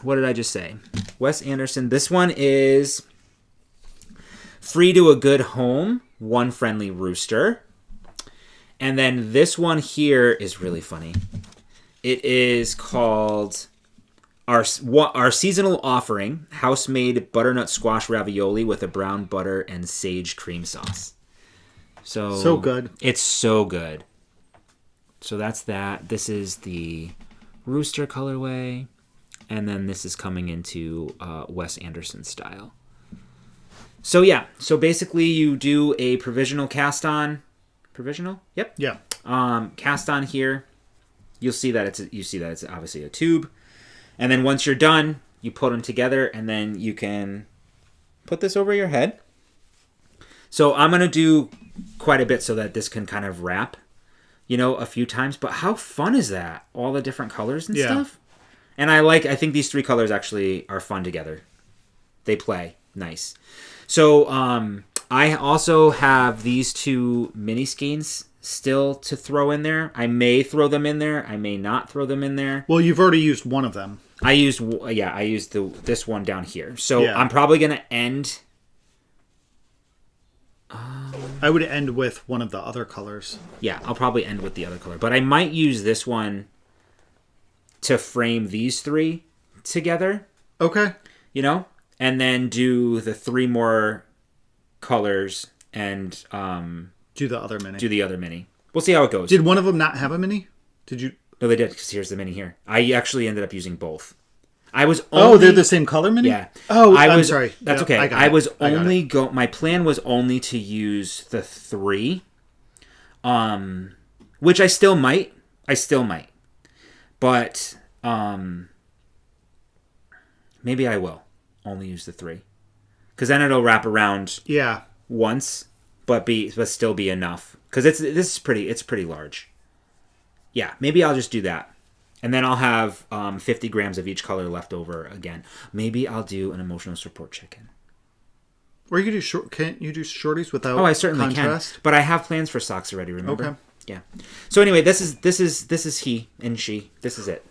what did I just say? Wes Anderson. This one is Free to a Good Home, One Friendly Rooster. And then this one here is really funny. It is called our seasonal offering, house-made butternut squash ravioli with a brown butter and sage cream sauce. So good. It's so good. So that's that. This is the rooster colorway, and then this is coming into Wes Anderson style. So yeah, so basically you do a provisional cast on. Provisional? Yep. Yeah. Cast on here. You'll see that it's obviously a tube. And then once you're done, you put them together, and then you can put this over your head. So I'm going to do quite a bit so that this can kind of wrap, a few times. But how fun is that? All the different colors and stuff. And I think these 3 colors actually are fun together. They play nice. So I also have these 2 mini skeins still to throw in there. I may throw them in there. I may not throw them in there. Well, you've already used one of them. I used this one down here. So I'm probably going to end. I would end with one of the other colors. Yeah, I'll probably end with the other color. But I might use this one to frame these 3 together. Okay. And then do the 3 more colors and do the other mini. We'll see how it goes. Did one of them not have a mini? Did you? No, they did, because here's the mini here. I actually ended up using both. I was only... Oh, they're the same color mini? Yeah. I'm sorry. That's okay. My plan was only to use the 3, which I still might. But maybe I will only use the 3. Because then it'll wrap around once, but still be enough. Because it's pretty large. Yeah, maybe I'll just do that. And then I'll have 50 grams of each color left over again. Maybe I'll do an emotional support chicken. Or you could do can't you do shorties without I certainly contrast? can. But I have plans for socks already, remember? Okay. Yeah. So anyway, this is he and she. This is it.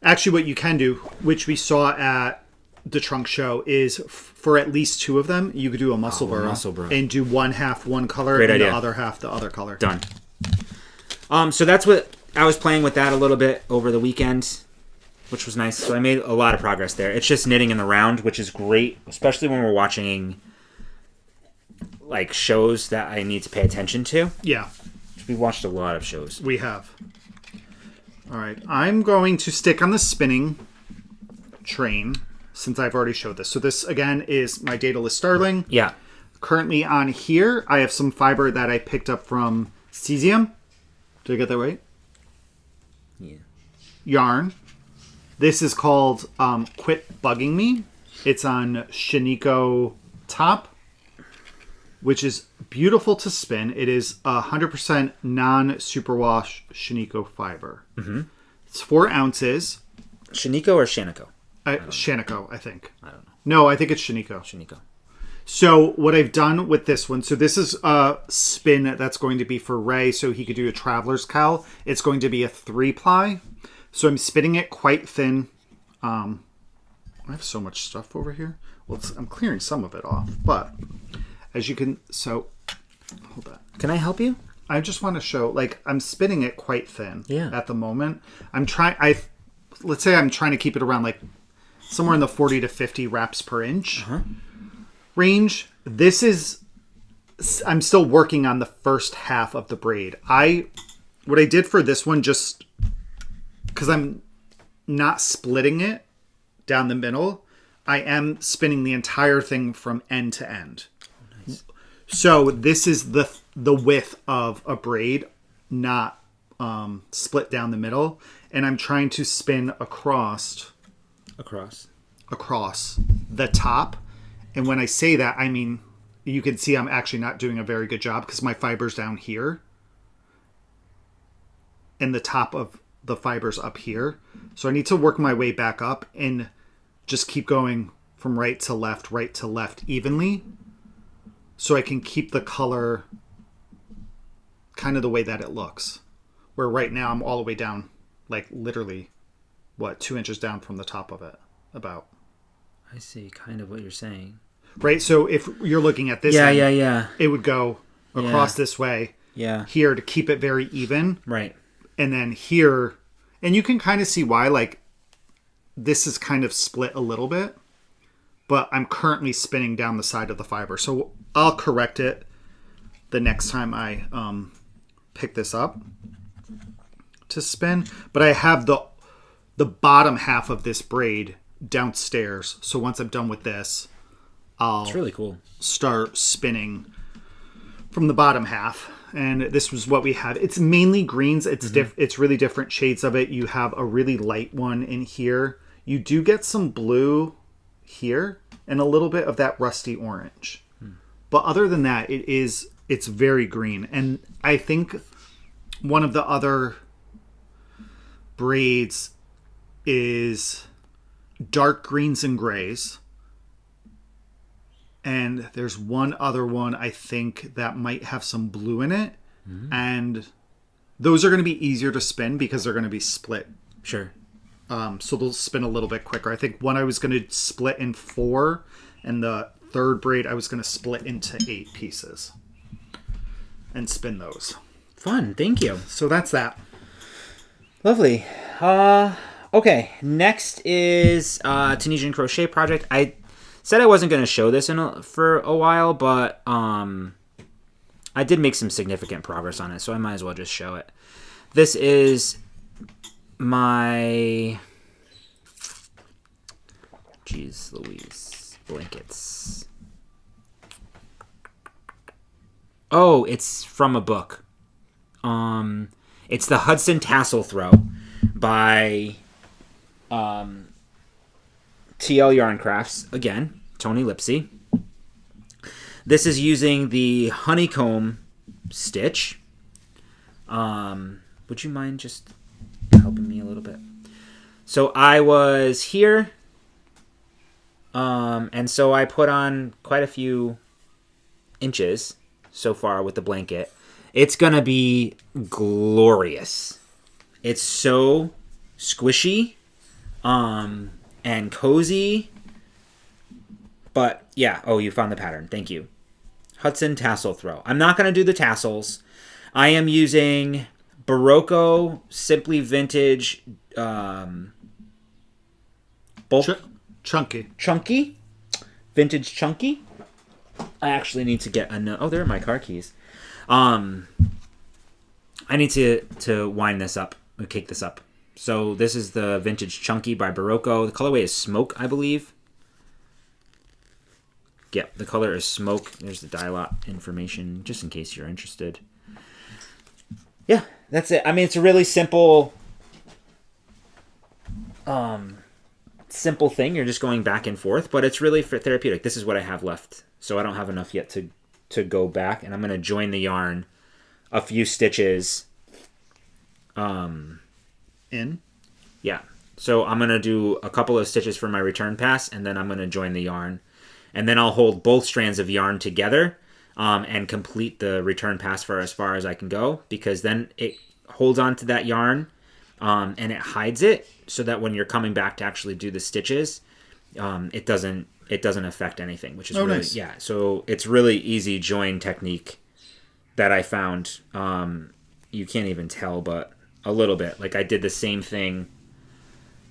Actually, what you can do, which we saw at the trunk show, is for at least 2 of them, you could do a muscle burrow and do one half one color and the other half the other color. Done. So that's what I was playing with that a little bit over the weekend, which was nice. So I made a lot of progress there. It's just knitting in the round, which is great, especially when we're watching like shows that I need to pay attention to. Yeah. We watched a lot of shows. We have. All right. I'm going to stick on the spinning train since I've already showed this. So this, again, is my Daedalus Starling. Yeah. Currently on here, I have some fiber that I picked up from Cessium. Did I get that right? Yeah. Yarn. This is called Quit Bugging Me. It's on Shaniko top, which is beautiful to spin. It is 100% non-superwash Shaniko fiber. Mm-hmm. It's 4 ounces. Shaniko or Shaniko? Shaniko, I think. I don't know. No, I think it's Shaniko. Shaniko. So what I've done with this one, so this is a spin that's going to be for Ray, so he could do a traveler's cowl. It's going to be a 3-ply. So I'm spinning it quite thin. I have so much stuff over here. Well, I'm clearing some of it off, but as you can, so hold on. Can I help you? I just want to show, like, I'm spinning it quite thin at the moment. Let's say I'm trying to keep it around like somewhere in the 40 to 50 wraps per inch. Range. I'm still working on the first half of the braid. What I did for this one, just because I'm not splitting it down the middle, I am spinning the entire thing from end to end. Oh, nice. So this is the width of a braid, not split down the middle, and I'm trying to spin across the top. And when I say that, I mean, you can see I'm actually not doing a very good job because my fiber's down here. And the top of the fiber's up here. So I need to work my way back up and just keep going from right to left evenly. So I can keep the color kind of the way that it looks. Where right now I'm all the way down, like literally, 2 inches down from the top of it, about. I see kind of what you're saying. Right, so if you're looking at this end, it would go across this way here to keep it very even. Right. And then here, and you can kind of see why, like, this is kind of split a little bit, but I'm currently spinning down the side of the fiber. So I'll correct it the next time I pick this up to spin. But I have the bottom half of this braid downstairs. So once I'm done with this, it's really cool. Start spinning from the bottom half. And this was what we have. It's mainly greens. It's it's really different shades of it. You have a really light one in here. You do get some blue here and a little bit of that rusty orange. But other than that, it's very green. And I think one of the other braids is dark greens and grays. And there's one other one, I think, that might have some blue in it. And those are going to be easier to spin because they're going to be split. Sure. So they'll spin a little bit quicker. I think one I was going to split in 4, and the third braid I was going to split into 8 pieces and spin those. Fun. Thank you. So that's that. Lovely. Okay. Next is Tunisian Crochet Project. I said I wasn't going to show this for a while, but I did make some significant progress on it, so I might as well just show it. This is my... Jeez Louise. Blankets. Oh, it's from a book. It's the Hudson Tassel Throw by TL Yarn Crafts. Again, Tony Lipsy. This is using the honeycomb stitch. Would you mind just helping me a little bit? So I was here, and so I put on quite a few inches so far with the blanket. It's gonna be glorious. It's so squishy, and cozy. But yeah, oh, you found the pattern. Thank you. Hudson Tassel Throw. I'm not going to do the tassels. I am using Barocco Simply Vintage bulk chunky vintage chunky. I actually need to get a oh, there are my car keys. I need to wind this up, or cake this up. So this is the Vintage Chunky by Barocco. The colorway is Smoke, I believe. Yep, the color is Smoke. There's the dye lot information, just in case you're interested. Yeah, that's it. I mean, it's a really simple thing. You're just going back and forth, but it's really for therapeutic. This is what I have left. So I don't have enough yet to go back, and I'm going to join the yarn a few stitches in. Yeah. So I'm going to do a couple of stitches for my return pass, and then I'm going to join the yarn. And then I'll hold both strands of yarn together and complete the return pass for as far as I can go, because then it holds on to that yarn and it hides it so that when you're coming back to actually do the stitches, it doesn't affect anything, which is really nice. Yeah. So it's really easy join technique that I found. You can't even tell, but a little bit. Like I did the same thing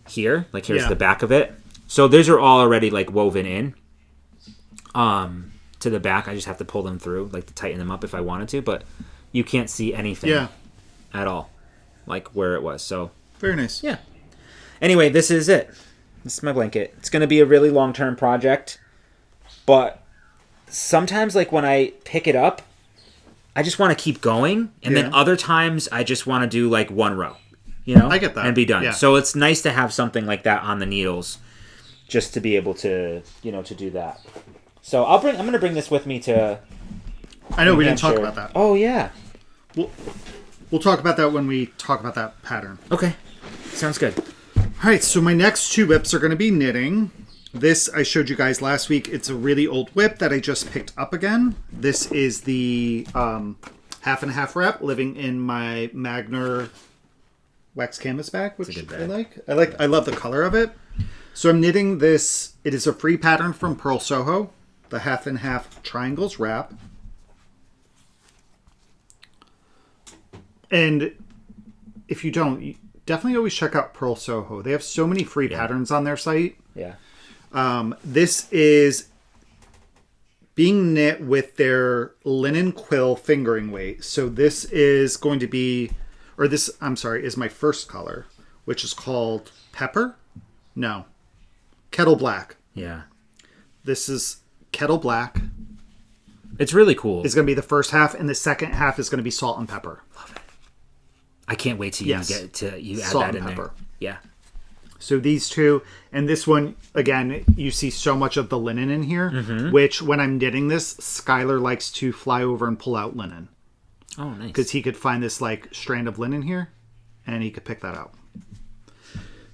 here. Like here's the back of it. So those are all already like woven in. To the back, I just have to pull them through, like to tighten them up if I wanted to, but you can't see anything at all, like where it was. So very nice. Yeah. Anyway, this is it. This is my blanket. It's going to be a really long-term project, but sometimes, like when I pick it up, I just want to keep going, and then other times I just want to do like one row, you know, I get that, and be done. Yeah. So it's nice to have something like that on the needles, just to be able to, to do that. So I'm going to bring this with me to. I know we didn't talk about that. Oh yeah. We'll talk about that when we talk about that pattern. Okay, sounds good. All right, so my next two whips are going to be knitting. This I showed you guys last week. It's a really old whip that I just picked up again. This is the half and half wrap, living in my Magner wax canvas bag, which I love the color of it. So I'm knitting this. It is a free pattern from Purl Soho, the half and half triangles wrap. And if you don't, you definitely always check out Purl Soho. They have so many free patterns on their site. Yeah. This is being knit with their linen quill fingering weight. So this is going to be, is my first color, which is called Pepper. No. Kettle Black. Yeah. This is Kettle Black. It's really cool. It's going to be the first half, and the second half is going to be Salt and Pepper. Love it. I can't wait till you add Salt that in pepper. there. Yeah. So these two, and this one, again, you see so much of the linen in here, which when I'm knitting this, Skylar likes to fly over and pull out linen. Oh, nice. Because he could find this like strand of linen here, and he could pick that out.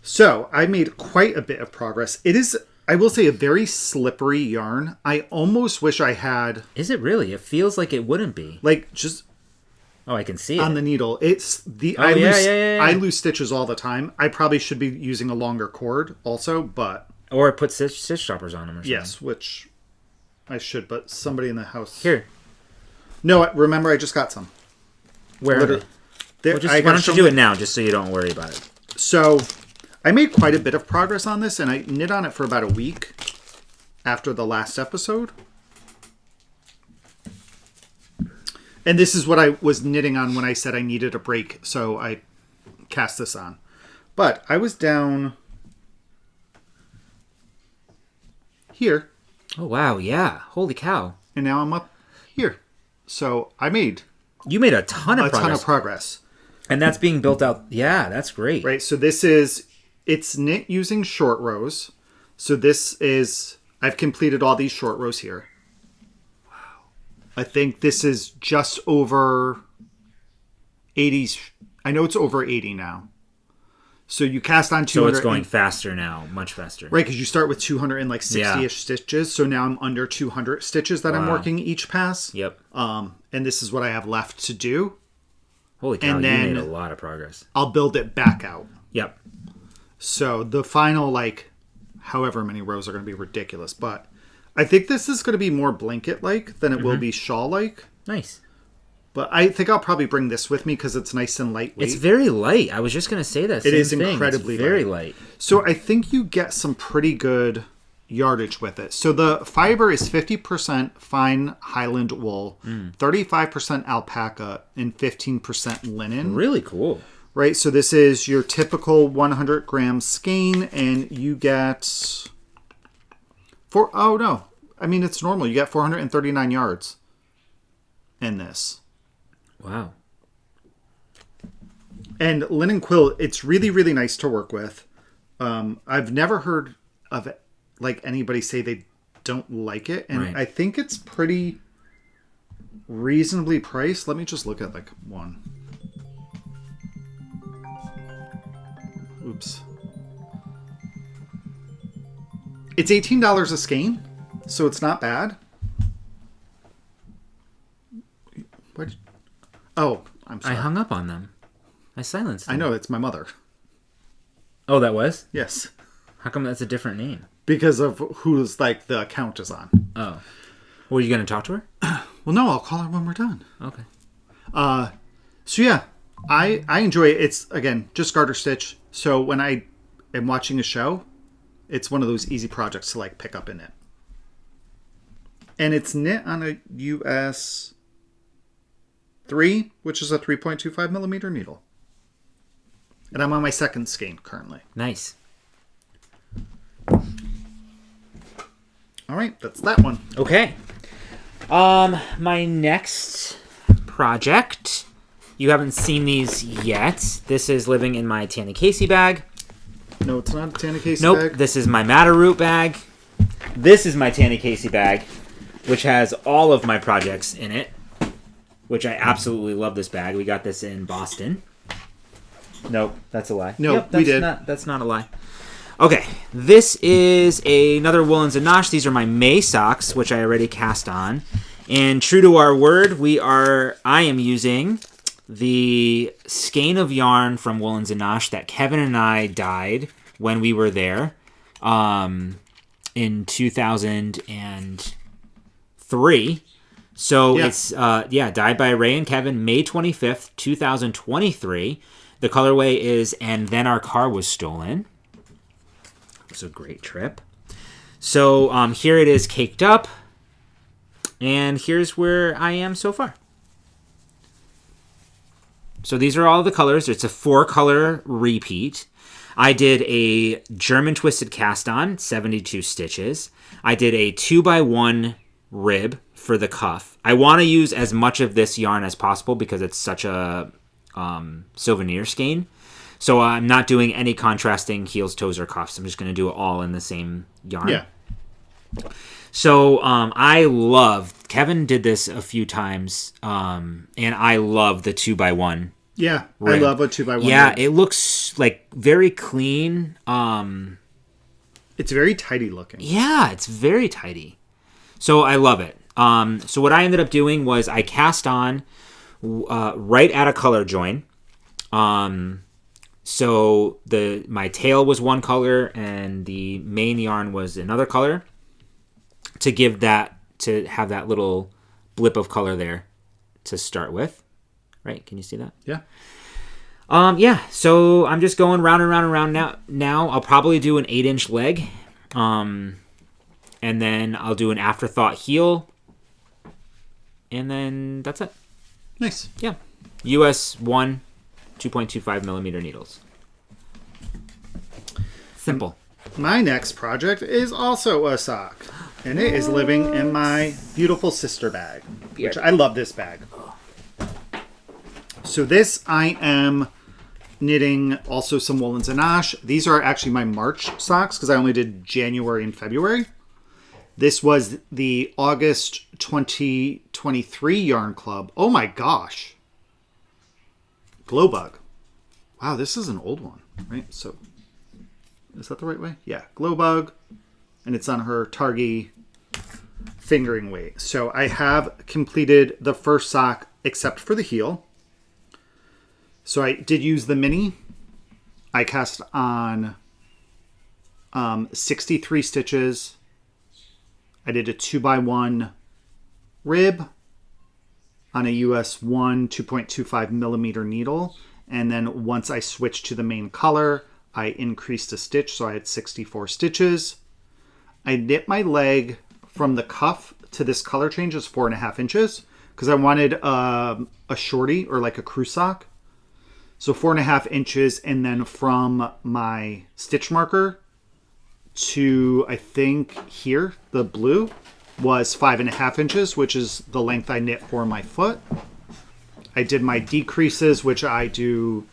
So I made quite a bit of progress. It is, I will say, a very slippery yarn. I almost wish I had... Is it really? It feels like it wouldn't be. Like, just... Oh, I can see it. On the needle. It's the... I lose stitches all the time. I probably should be using a longer cord also, but... Or put stitch stoppers on them or something. Yes, which I should, but somebody in the house... Here. No, remember I just got some. Where are they? Why don't you do it now, just so you don't worry about it? So... I made quite a bit of progress on this, and I knit on it for about a week after the last episode. And this is what I was knitting on when I said I needed a break, so I cast this on. But I was down here. Oh, wow, yeah. Holy cow. And now I'm up here. So I made... You made a ton of progress. A ton of progress. And that's being built out. Yeah, that's great. Right, so this is... It's knit using short rows. So this is... I've completed all these short rows here. Wow. I think this is just over 80s. I know it's over 80 now. So you cast on 200. So it's going faster now, much faster. Right, because you start with 260-ish stitches. So now I'm under 200 stitches that I'm working each pass. Yep. And this is what I have left to do. Holy cow, and then you made a lot of progress. I'll build it back out. Yep. So the final, however many rows are going to be ridiculous. But I think this is going to be more blanket-like than it will be shawl-like. Nice. But I think I'll probably bring this with me because it's nice and lightweight. It's very light. I was just going to say that. It is incredibly very light. So I think you get some pretty good yardage with it. So the fiber is 50% fine Highland wool, 35% alpaca, and 15% linen. Really cool. Right, so this is your typical 100 gram skein, and you get it's normal. You get 439 yards in this. Wow. And linen quill, it's really, really nice to work with. I've never heard of it, like anybody say they don't like it, and right. I think it's pretty reasonably priced. Let me just look at like one. Oops. It's $18 a skein, so it's not bad. What? Oh, I'm sorry. I hung up on them. I silenced them. I know, it's my mother. Oh, that was? Yes. How come that's a different name? Because of who's like the account is on. Oh. Well, are you going to talk to her? Well, no, I'll call her when we're done. Okay. So yeah, I enjoy it. It's, again, just garter stitch. So when I am watching a show, it's one of those easy projects to like pick up and knit. And it's knit on a US 3, which is a 3.25 millimeter needle. And I'm on my second skein currently. Nice. All right, that's that one. Okay. My next project, you haven't seen these yet. This is living in my Tanny Casey bag. No, it's not a Tanny Casey Nope, bag. this is my Matterroot bag. This is my Tanny Casey bag, which has all of my projects in it, which I absolutely love this bag. We got this in Boston. Nope, that's a lie. No, we did. That's not a lie. Okay, this is another Woolens and Nosh. These are my May socks, which I already cast on. And true to our word, I am using the skein of yarn from Woolens and Nosh that Kevin and I dyed when we were there in 2003. So yeah. It's dyed by Ray and Kevin, May 25th, 2023. The colorway is "And Then Our Car Was Stolen." It was a great trip. So here it is caked up. And here's where I am so far. So these are all the colors. It's a 4-color repeat. I did a German twisted cast on, 72 stitches. I did a 2x1 rib for the cuff. I want to use as much of this yarn as possible because it's such a souvenir skein. So I'm not doing any contrasting heels, toes, or cuffs. I'm just going to do it all in the same yarn. Yeah. So I love, Kevin did this a few times, and I love the 2x1. Yeah, rib. I love a 2x1 Yeah, rib. it looks like very clean. It's very tidy looking. Yeah, it's very tidy. So I love it. So what I ended up doing was I cast on right at a color join. So my tail was one color and the main yarn was another color to have that little blip of color there to start with. Right? Can you see that? Yeah. So I'm just going round and round and round now. I'll probably do an 8-inch leg. And then I'll do an afterthought heel. And then that's it. Nice. Yeah. US 1 2.25 millimeter needles. Simple. My next project is also a sock. And it is living in my beautiful sister bag. Which I love this bag. So this I am knitting also some Woolens and Nosh. These are actually my March socks because I only did January and February. This was the August 2023 Yarn Club. Oh my gosh. Globug. Wow, this is an old one, right? So, is that the right way? Yeah, Globug. And it's on her Targi fingering weight. So I have completed the first sock except for the heel. So I did use the mini. I cast on 63 stitches. I did a 2x1 rib on a US 1 2.25 millimeter needle. And then once I switched to the main color, I increased a stitch. So I had 64 stitches. I knit my leg from the cuff to this color change is 4.5 inches because I wanted a shorty or like a crew sock. So 4.5 inches, and then from my stitch marker to I think here, the blue, was 5.5 inches, which is the length I knit for my foot. I did my decreases, which I do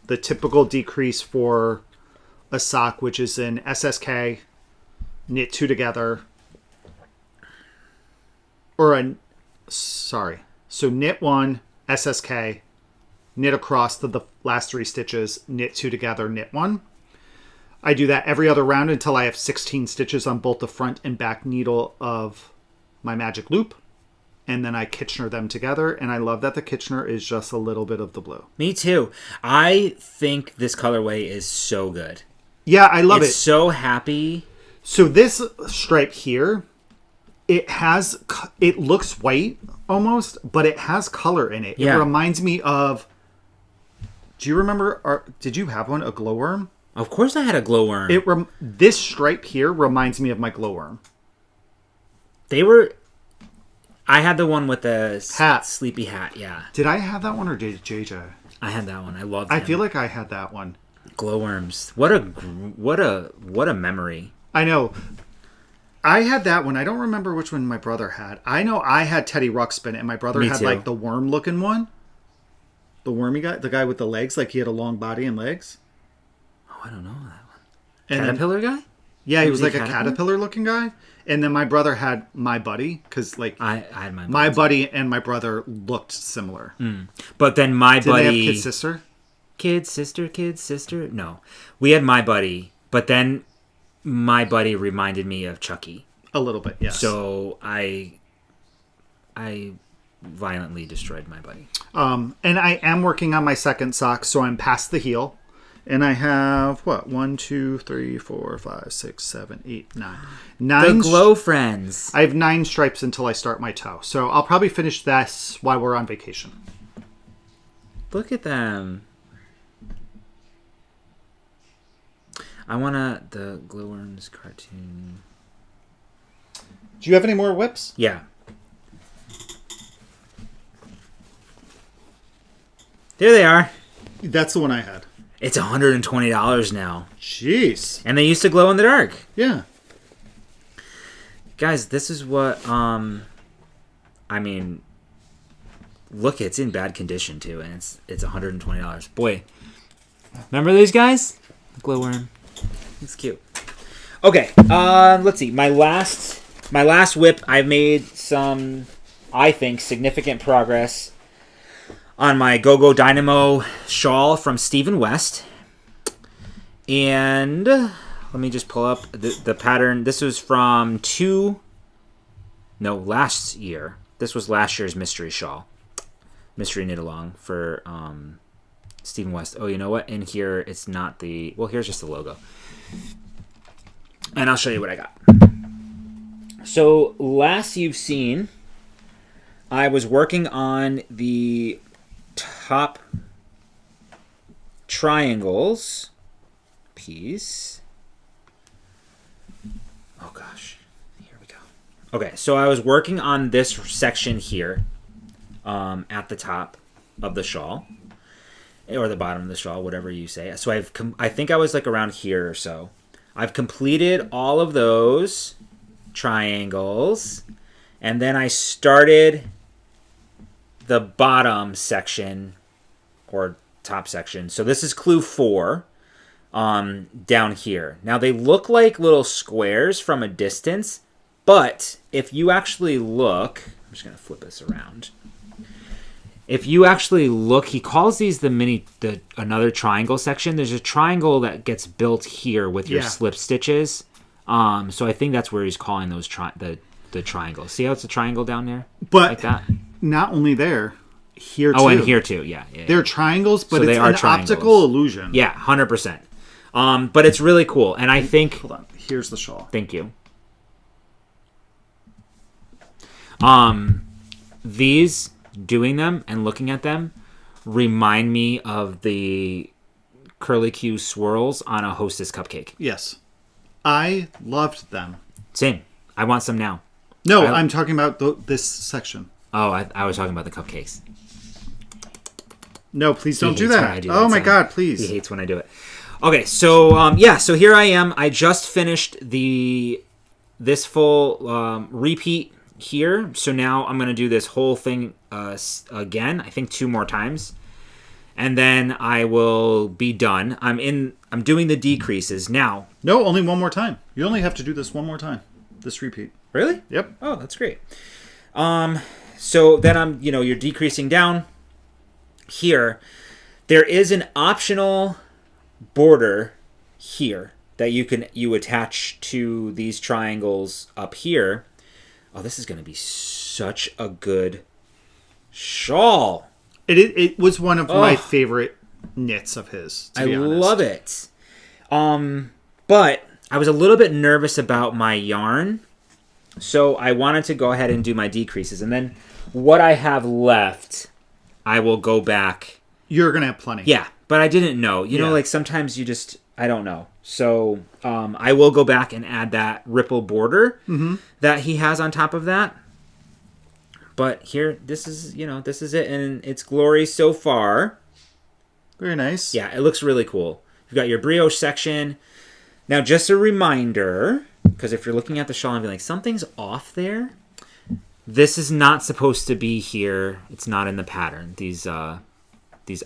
the typical decrease for a sock, which is an SSK, knit 2 together, so knit 1, SSK, knit across to the last 3 stitches, knit 2 together, knit 1. I do that every other round until I have 16 stitches on both the front and back needle of my magic loop. And then I Kitchener them together. And I love that the Kitchener is just a little bit of the blue. Me too. I think this colorway is so good. Yeah, I love it. It's so happy. So this stripe here, it looks white almost, but it has color in it. Yeah. It reminds me of, do you remember, did you have one, a glowworm? Of course I had a glowworm. This stripe here reminds me of my glowworm. I had the one with the hat. Sleepy hat, yeah. Did I have that one or did JJ? I had that one. I loved it. I feel like I had that one. Glowworms. What a memory. I know. I had that one. I don't remember which one my brother had. I know I had Teddy Ruxpin, and my brother had too. like the worm looking one. The wormy guy, the guy with the legs, like he had a long body and legs. Oh, I don't know that one. And Caterpillar guy? Yeah, he was like a caterpillar looking guy. And then my brother had my buddy, because like I had my buddy and my brother looked similar. But then my buddy. Did they have kid sister? Kid sister? No, we had my buddy, but then my buddy reminded me of Chucky a little bit. Yes. So I violently destroyed my buddy. And I am working on my second sock, so I'm past the heel. And I have, 1, 2, 3, 4, 5, 6, 7, 8, 9. 9 the Glow Friends. I have 9 stripes until I start my toe. So I'll probably finish this while we're on vacation. Look at them. I want the Glowworms cartoon. Do you have any more whips? Yeah. There they are. That's the one I had. It's $120 now. Jeez. And they used to glow in the dark. Yeah. Guys, this is what, look, it's in bad condition too, and it's $120. Boy, remember these guys? Glowworm. It's cute. Okay, let's see. My last whip, I've made some, I think, significant progress on my Go-Go Dynamo shawl from Stephen West. And let me just pull up the pattern. This was from last year. This was last year's mystery shawl. Mystery knit along for Stephen West. Oh, you know what? In here, it's not the... Well, here's just the logo. And I'll show you what I got. So, last you've seen, I was working on the top triangles piece. Oh gosh, here we go. Okay, so I was working on this section here at the top of the shawl, or the bottom of the shawl, whatever you say. So I think I was like around here or so. I've completed all of those triangles, and then I started the bottom section or top section. So this is clue 4 down here. Now they look like little squares from a distance, but if you actually look, I'm just going to flip this around. If you actually look, he calls these another triangle section. There's a triangle that gets built here with your slip stitches. So I think that's where he's calling those the triangle. See how it's a triangle down there? But like that? Not only there, here too. Oh, and here too, yeah. They're triangles, but so it's an optical illusion. Yeah, 100%. But it's really cool, and I think... Hold on, here's the shawl. Thank you. These, doing them and looking at them, remind me of the Curly Q swirls on a Hostess cupcake. Yes. I loved them. Same. I want some now. No, I'm talking about this section. Oh, I was talking about the cupcakes. No, please don't do that. Oh my God, please. He hates when I do it. Okay, so so here I am. I just finished this full repeat here. So now I'm gonna do this whole thing again. I think 2 more times, and then I will be done. I'm doing the decreases now. No, only 1 more time. You only have to do this 1 more time. This repeat. Really? Yep. Oh, that's great. So then you're decreasing down. Here, there is an optional border here that you attach to these triangles up here. Oh, this is going to be such a good shawl. It was one of my favorite knits of his, to be honest. Love it. But I was a little bit nervous about my yarn, so I wanted to go ahead and do my decreases. And then what I have left, I will go back. You're going to have plenty. Yeah, but I didn't know. You know, like sometimes you just, I don't know. So I will go back and add that ripple border that he has on top of that. But here, this is it in its glory so far. Very nice. Yeah, it looks really cool. You've got your brioche section. Now, just a reminder, because if you're looking at the shawl and be like, something's off there, this is not supposed to be here. It's not in the pattern. These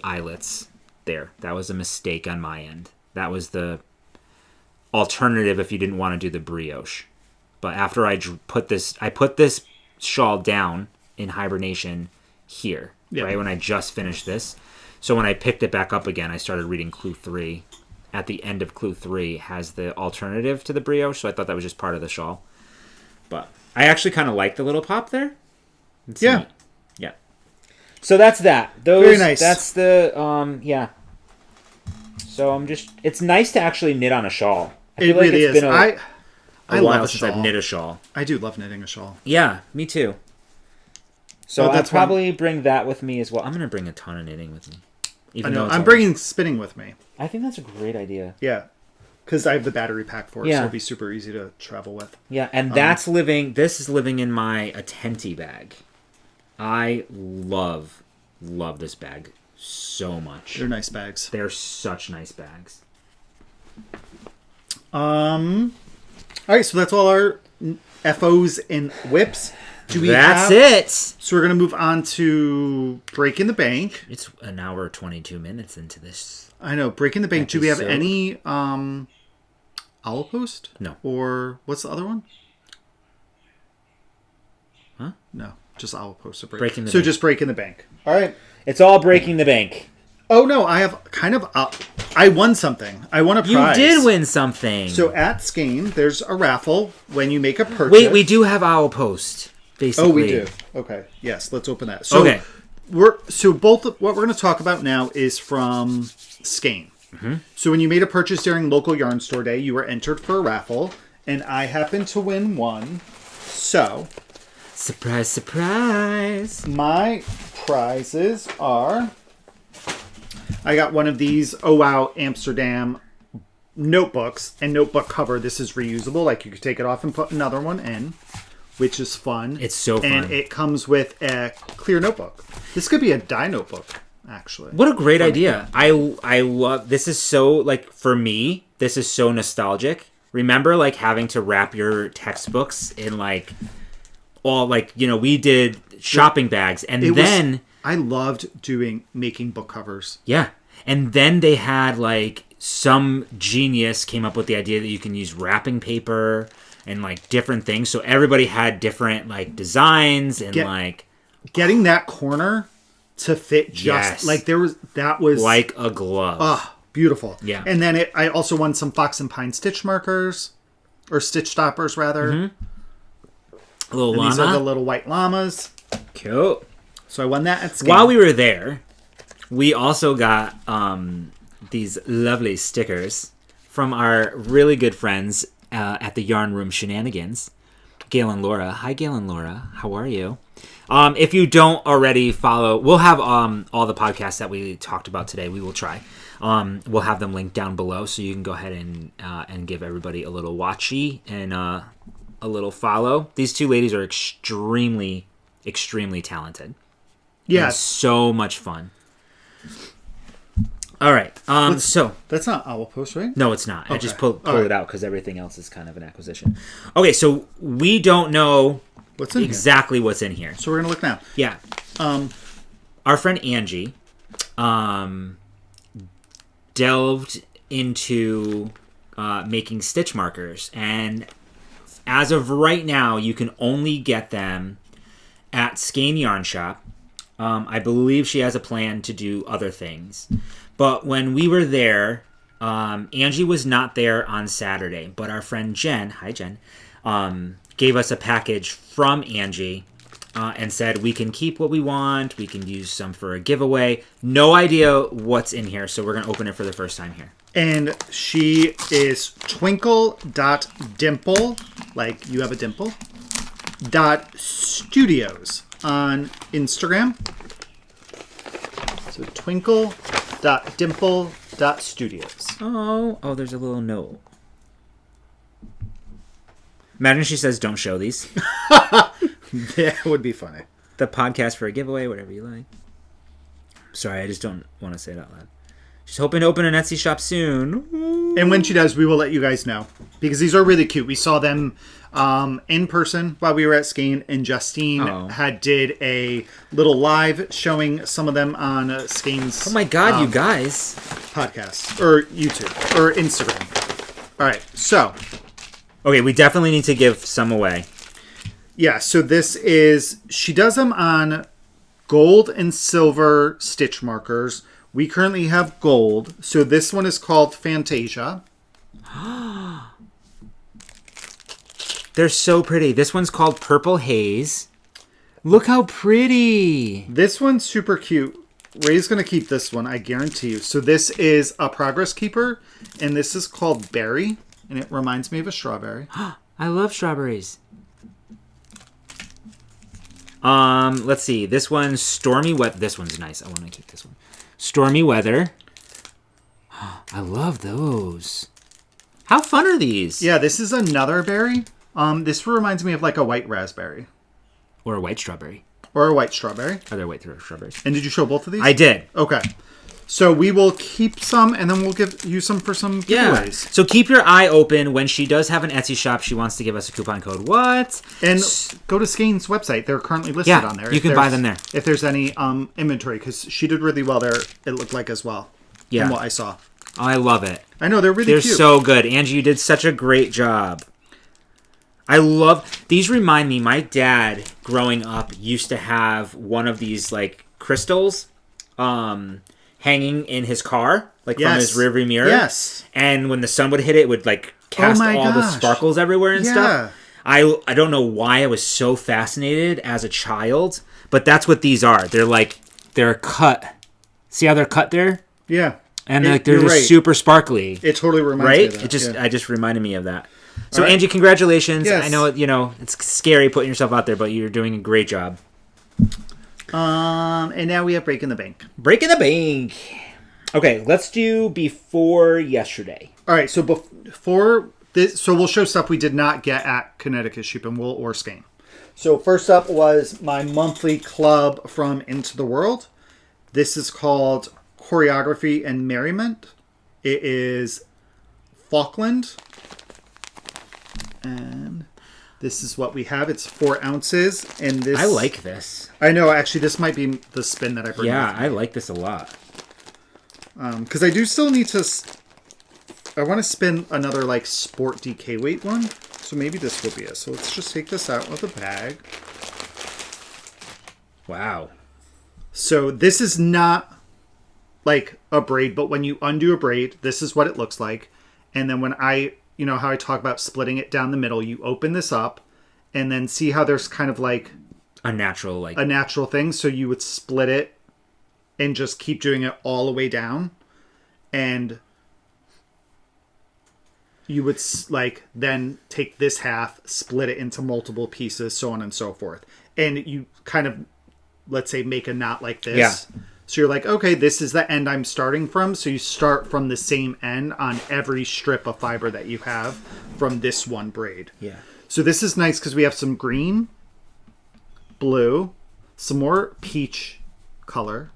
eyelets there. That was a mistake on my end. That was the alternative if you didn't want to do the brioche. But after I put this shawl down in hibernation here, right when I just finished this. So when I picked it back up again, I started reading Clue 3. At the end of Clue 3 has the alternative to the brioche, so I thought that was just part of the shawl. But I actually kind of like the little pop there. It's neat. Yeah. So that's that. Very nice. That's the So it's nice to actually knit on a shawl. It really is. I love a since shawl. I've knit a shawl. I do love knitting a shawl. Yeah, me too. So I'll probably bring that with me as well. I'm going to bring a ton of knitting with me. I know. I'm bringing spinning with me. I think that's a great idea. Yeah. Because I have the battery pack for it, so it'll be super easy to travel with. Yeah, and this is living in my Attenti bag. I love this bag so much. They're nice bags. They're such nice bags. All right, so that's all our FOs and whips. That's it. So we're going to move on to Breaking the Bank. It's an hour 22 minutes into this. I know. Breaking the Bank. Episode. Do we have any Owl Post? No. Or what's the other one? Huh? No. Just Owl Post. Breaking the Bank. Just Breaking the Bank. All right. It's all Breaking the Bank. Oh, no. I have kind of... I won something. I won a prize. You did win something. So at Skane, there's a raffle when you make a purchase. Wait, we do have Owl Post. Basically. Oh, we do. Okay. Yes, let's open that. So what we're going to talk about now is from Skane. Mm-hmm. So when you made a purchase during local yarn store day, you were entered for a raffle, and I happened to win one. So, surprise, surprise. My prizes are, I got one of these Oh Wow Amsterdam notebooks and notebook cover. This is reusable. Like you could take it off and put another one in, which is fun. It's so fun. And it comes with a clear notebook. This could be a dye notebook, actually. What a great idea. I love, this is so, like, for me, this is so nostalgic. Remember, like, having to wrap your textbooks in, like, all, like, we did shopping bags. And then... I loved making book covers. Yeah. And then they had, like, some genius came up with the idea that you can use wrapping paper and like different things, so everybody had different like designs and getting that corner to fit just like that was like a glove. Oh, beautiful. Yeah. And then I also won some Fox and Pine stitch markers or stitch stoppers rather. Mm-hmm. Little llama. These are the little white llamas. Cute. So I won that at Skane. While we were there, we also got these lovely stickers from our really good friends at the Yarn Room Shenanigans, Gail and Laura. Hi, Gail and Laura. How are you? If you don't already follow, we'll have all the podcasts that we talked about today. We will try. We'll have them linked down below, so you can go ahead and give everybody a little watchy and a little follow. These two ladies are extremely, extremely talented. Yeah. And so much fun. All right. So that's not Owl Post, right? No, it's not. Okay. I just pulled it out because everything else is kind of an acquisition. Okay, so we don't know what's in here. So we're gonna look now. Yeah. Our friend Angie delved into making stitch markers, and as of right now, you can only get them at Skein Yarn Shop. I believe she has a plan to do other things. But when we were there, Angie was not there on Saturday. But our friend Jen, hi Jen, gave us a package from Angie and said we can keep what we want. We can use some for a giveaway. No idea what's in here, so we're going to open it for the first time here. And she is twinkle.dimple, like you have a dimple, .studios on Instagram. So twinkle.dimple.studios. Oh, there's a little note. Imagine she says, don't show these. That would be funny. The podcast for a giveaway, whatever you like. Sorry, I just don't want to say it out loud. She's hoping to open an Etsy shop soon. And when she does, we will let you guys know. Because these are really cute. We saw them in person while we were at Skein. And Justine did a little live showing some of them on Skein's... Oh my God, you guys. Podcast. Or YouTube. Or Instagram. All right, so... Okay, we definitely need to give some away. Yeah, so this is... She does them on gold and silver stitch markers. We currently have gold. So this one is called Fantasia. They're so pretty. This one's called Purple Haze. Look how pretty. This one's super cute. Ray's going to keep this one, I guarantee you. So this is a Progress Keeper, and this is called Berry, and it reminds me of a strawberry. I love strawberries. Let's see. This one's Stormy Weather. This one's nice. I want to keep this one. Stormy Weather. I love those. How fun are these? Yeah, this is another berry. This reminds me of like a white raspberry. Or a white strawberry. Or a white strawberry. Are there white strawberries? And did you show both of these? I did. Okay. So we will keep some, and then we'll give you some for some giveaways. Yeah. So keep your eye open. When she does have an Etsy shop, she wants to give us a coupon code. What? And go to Skein's website. They're currently listed on there. You can buy them there. If there's any inventory, because she did really well there, it looked like as well. Yeah. From what I saw. Oh, I love it. I know, they're really cute. They're so good. Angie, you did such a great job. I love... These remind me, my dad, growing up, used to have one of these, like, crystals hanging in his car, like from his rearview mirror. Yes. And when the sun would hit it, it would, like, cast all the sparkles everywhere and stuff. I don't know why I was so fascinated as a child, but that's what these are. They're cut. See how they're cut there? Yeah. And they're just super sparkly. It totally reminds me of that. I just reminded me of that. So Angie, congratulations. Yes. I know it's scary putting yourself out there, but you're doing a great job. And now we have Breaking the Bank. Breaking the Bank. Okay, let's do before yesterday. All right, so before this, so we'll show stuff we did not get at Connecticut Sheep and Wool or Skein. So first up was my monthly club from Into the World. This is called Choreography and Merriment. It is Falkland. And this is what we have. It's 4 ounces. And this... I like this. I know. Actually, this might be the spin that I bring. Yeah, I like this a lot. Because I do still need to... I want to spin another, like, Sport DK weight one. So maybe this will be it. So let's just take this out of the bag. Wow. So this is not, like, a braid. But when you undo a braid, this is what it looks like. And then when I... You know how I talk about splitting it down the middle. You open this up and then see how there's kind of like a natural thing. So you would split it and just keep doing it all the way down. And you would like then take this half, split it into multiple pieces, so on and so forth. And you kind of, let's say, make a knot like this. Yeah. So you're like, okay, this is the end I'm starting from. So you start from the same end on every strip of fiber that you have from this one braid. Yeah. So this is nice because we have some green, blue, some more peach color,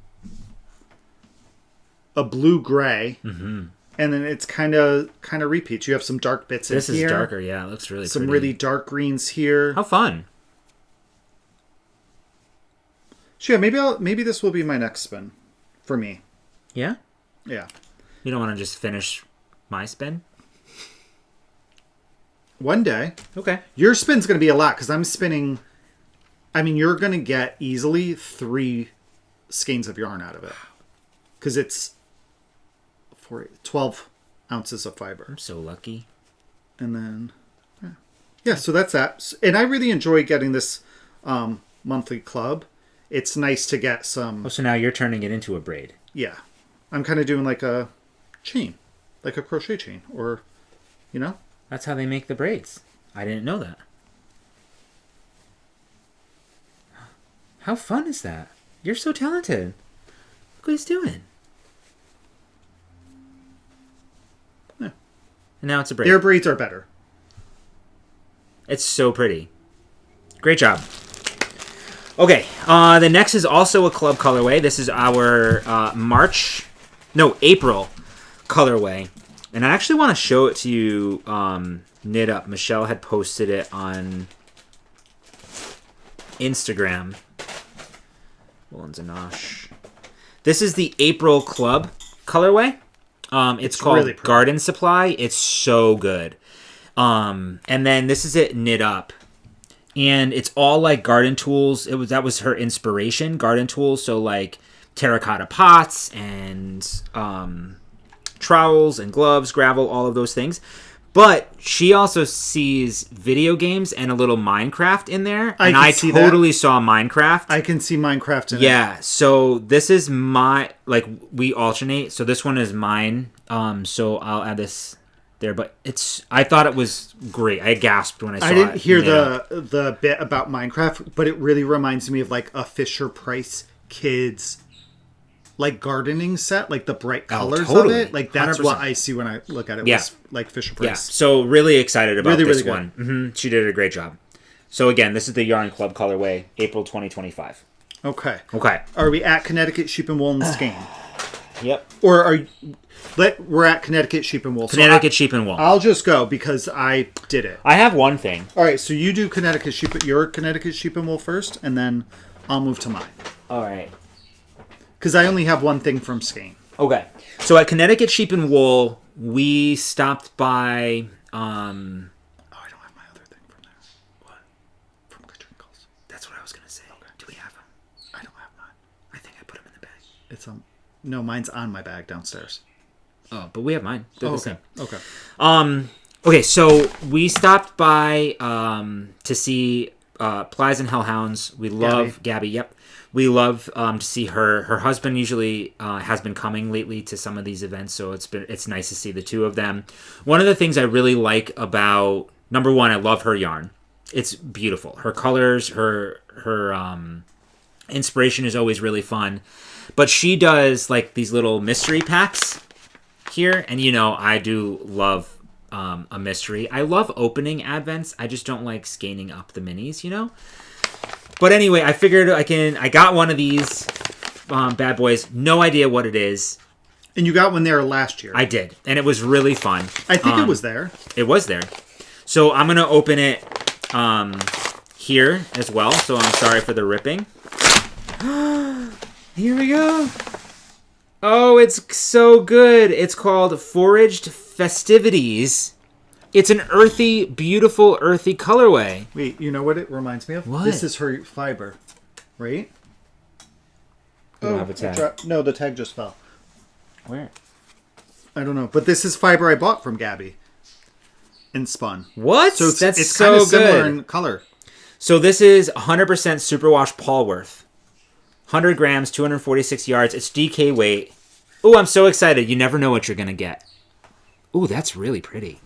a blue-gray, and then it's kind of repeats. You have some dark bits in here. This is darker, yeah. It looks really some pretty. really dark greens here. How fun. So yeah, maybe this will be my next spin for me. Yeah? Yeah. You don't want to just finish my spin? One day. Okay. Your spin's going to be a lot because I'm spinning... I mean, you're going to get easily 3 skeins of yarn out of it. Because it's 12 ounces of fiber. I'm so lucky. And then... Yeah, so that's that. And I really enjoy getting this monthly club. It's nice to get some... Oh, so now you're turning it into a braid. Yeah. I'm kind of doing like a chain. Like a crochet chain. Or, you know? That's how they make the braids. I didn't know that. How fun is that? You're so talented. Look what he's doing. Yeah. And now it's a braid. Their braids are better. It's so pretty. Great job. Okay, the next is also a club colorway. This is our April colorway. And I actually want to show it to you knit up. Michelle had posted it on Instagram. Woolen's a Nosh. This is the April Club colorway. It's called really Garden Supply. It's so good. And then this is it knit up. And it's all like garden tools. That was her inspiration, garden tools. So like terracotta pots and trowels and gloves, gravel, all of those things. But she also sees video games and a little Minecraft in there. And I totally saw Minecraft. I can see Minecraft in it. Yeah, so this is we alternate. So this one is mine. So I'll add this there. But I thought it was great. I gasped when I saw it. I didn't hear the bit about Minecraft, but it really reminds me of like a Fisher-Price Kids like gardening set, like the bright colors of it. Like that's 100%. What I see when I look at it. Was like Fisher-Price. Yeah, so really excited about this really one. Mm-hmm. She did a great job. So again, this is the Yarn Club colorway, April 2025. Okay. Okay. Are we at Connecticut Sheep and Wool and Skein? Yep. Or we're at Connecticut Sheep and Wool. Connecticut Sheep and Wool. I'll just go because I did it. I have one thing. All right, so you do your Connecticut Sheep and Wool first, and then I'll move to mine. All right. Because I only have one thing from Skein. Okay. So at Connecticut Sheep and Wool, we stopped by... I don't have my other thing from there. What? From Chronicles. That's what I was going to say. Okay. Do we have them? I don't have mine. I think I put them in the bag. It's no, mine's on my bag downstairs. Oh, but we have mine. They're the same. Okay. Okay, so we stopped by to see Plies and Hellhounds. We love Gabby. Yep. We love to see her. Her husband usually has been coming lately to some of these events, so it's nice to see the two of them. One of the things I really like about, number one, I love her yarn. It's beautiful. Her colors, her inspiration is always really fun. But she does like these little mystery packs here, and I do love a mystery. I love opening advents. I just don't like scanning up the minis, But anyway, I figured I got one of these bad boys. No idea what it is. And you got one there last year. I did, and it was really fun. I think it was there. It was there. So I'm gonna open it here as well. So I'm sorry for the ripping. Here we go. Oh, it's so good. It's called Foraged Festivities. It's an earthy, beautiful, earthy colorway. Wait, you know what it reminds me of? What? This is her fiber, right? We don't have a tag. No, the tag just fell. Where? I don't know. But this is fiber I bought from Gabby and spun. What? So it's so kind of good. similar in color. So this is 100% superwash Polworth. 100 grams, 246 yards. It's DK weight. Ooh, I'm so excited. You never know what you're going to get. Ooh, that's really pretty.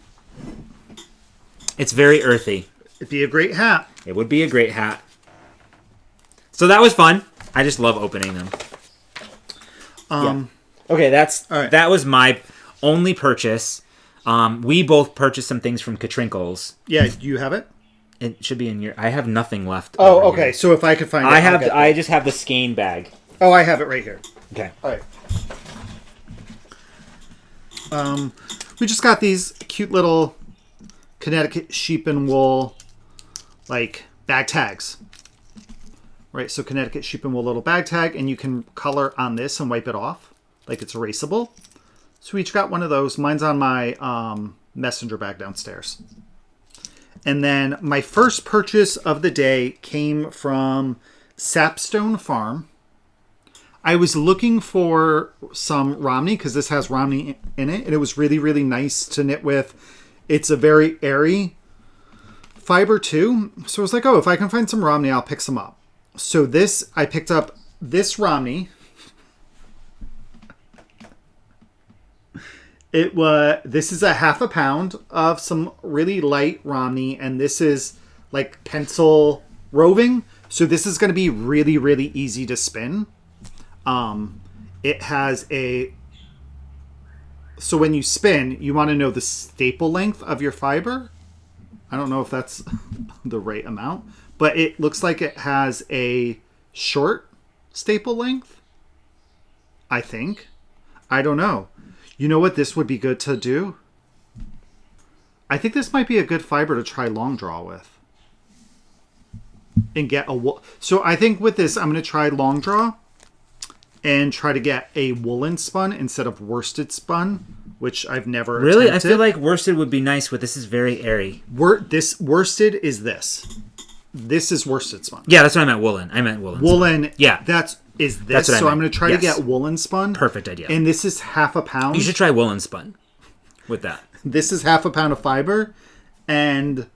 It's very earthy. It'd be a great hat. It would be a great hat. So that was fun. I just love opening them. Okay, that was my only purchase. We both purchased some things from Catrinkles. Yeah, do you have it? It should be in your... I have nothing left. Oh, over okay. here. So if I could find it, I just have the skein bag. Oh, I have it right here. Okay. All right. We just got these cute little Connecticut sheep and wool, like, bag tags. Right, so Connecticut sheep and wool little bag tag, and you can color on this and wipe it off, like it's erasable. So we each got one of those. Mine's on my messenger bag downstairs. And then my first purchase of the day came from Sapstone Farm. I was looking for some Romney because this has Romney in it, and it was really, really nice to knit with. It's a very airy fiber too. So I was like, oh, if I can find some Romney, I'll pick some up. So I picked up this Romney. This is a half a pound of some really light Romney, and this is like pencil roving. So this is going to be really, really easy to spin. It has so when you spin, you want to know the staple length of your fiber. I don't know if that's the right amount, but it looks like it has a short staple length. I think. I don't know. You know what this would be good to do? I think this might be a good fiber to try long draw with. And get so I think with this, I'm going to try long draw and try to get a woolen spun instead of worsted spun, which I've never really attempted. I feel like worsted would be nice, but this is very airy. This worsted is this. This is worsted spun. Yeah, that's what I meant. Woolen. I meant woolen. Woolen. Spun. Yeah, that's this. That's what so I I'm meant. going to try to get woolen spun. Perfect idea. And this is half a pound. You should try woolen spun with that. This is half a pound of fiber, and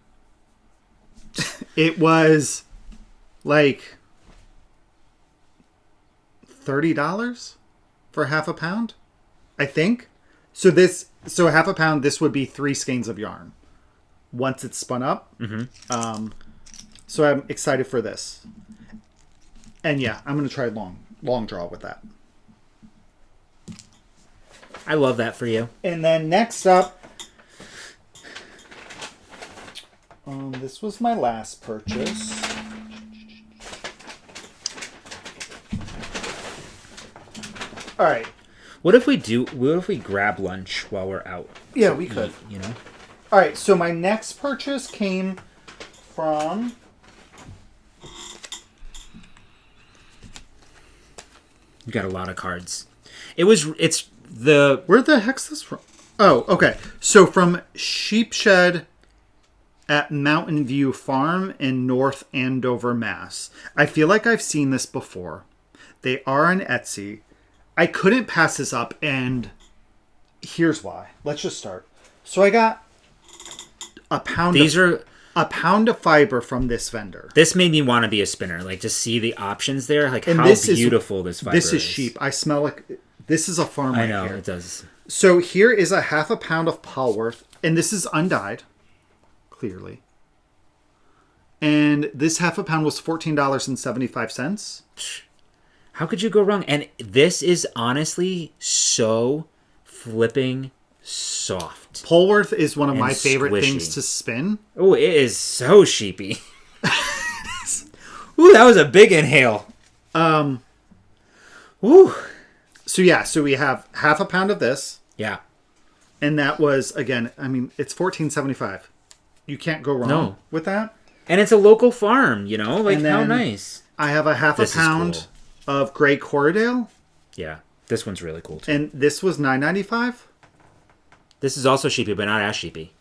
it was like $30 for half a pound, I think. So half a pound, this would be 3 skeins of yarn once it's spun up. Mm-hmm. So I'm excited for this. And yeah, I'm going to try long draw with that. I love that for you. And then next up, this was my last purchase. All right. What if we grab lunch while we're out? Yeah, we could. You know? All right, so my next purchase came from... You got a lot of cards. It's the... Where the heck's this from? Oh, okay. So from Sheepshed at Mountain View Farm in North Andover, Mass. I feel like I've seen this before. They are on Etsy. I couldn't pass this up, and here's why. Let's just start. So I got a pound of fiber from this vendor. This made me want to be a spinner. Like, to see the options there. Like, and how beautiful this fiber is. This is sheep. I smell like... This is a farm right here. I know, it does. So here is a half a pound of Polworth, and this is undyed, clearly. And this half a pound was $14.75. How could you go wrong? And this is honestly so flipping soft. Polworth is one of my favorite things to spin. Oh, it is so sheepy. Ooh, that was a big inhale. Ooh. So yeah, so we have half a pound of this. Yeah. And that was, again, I mean, it's $14.75. You can't go wrong with that. And it's a local farm, you know? Like, how nice. I have a half a pound of gray Corriedale. Yeah. This one's really cool, too. And this was $9.95. This is also sheepy, but not as sheepy.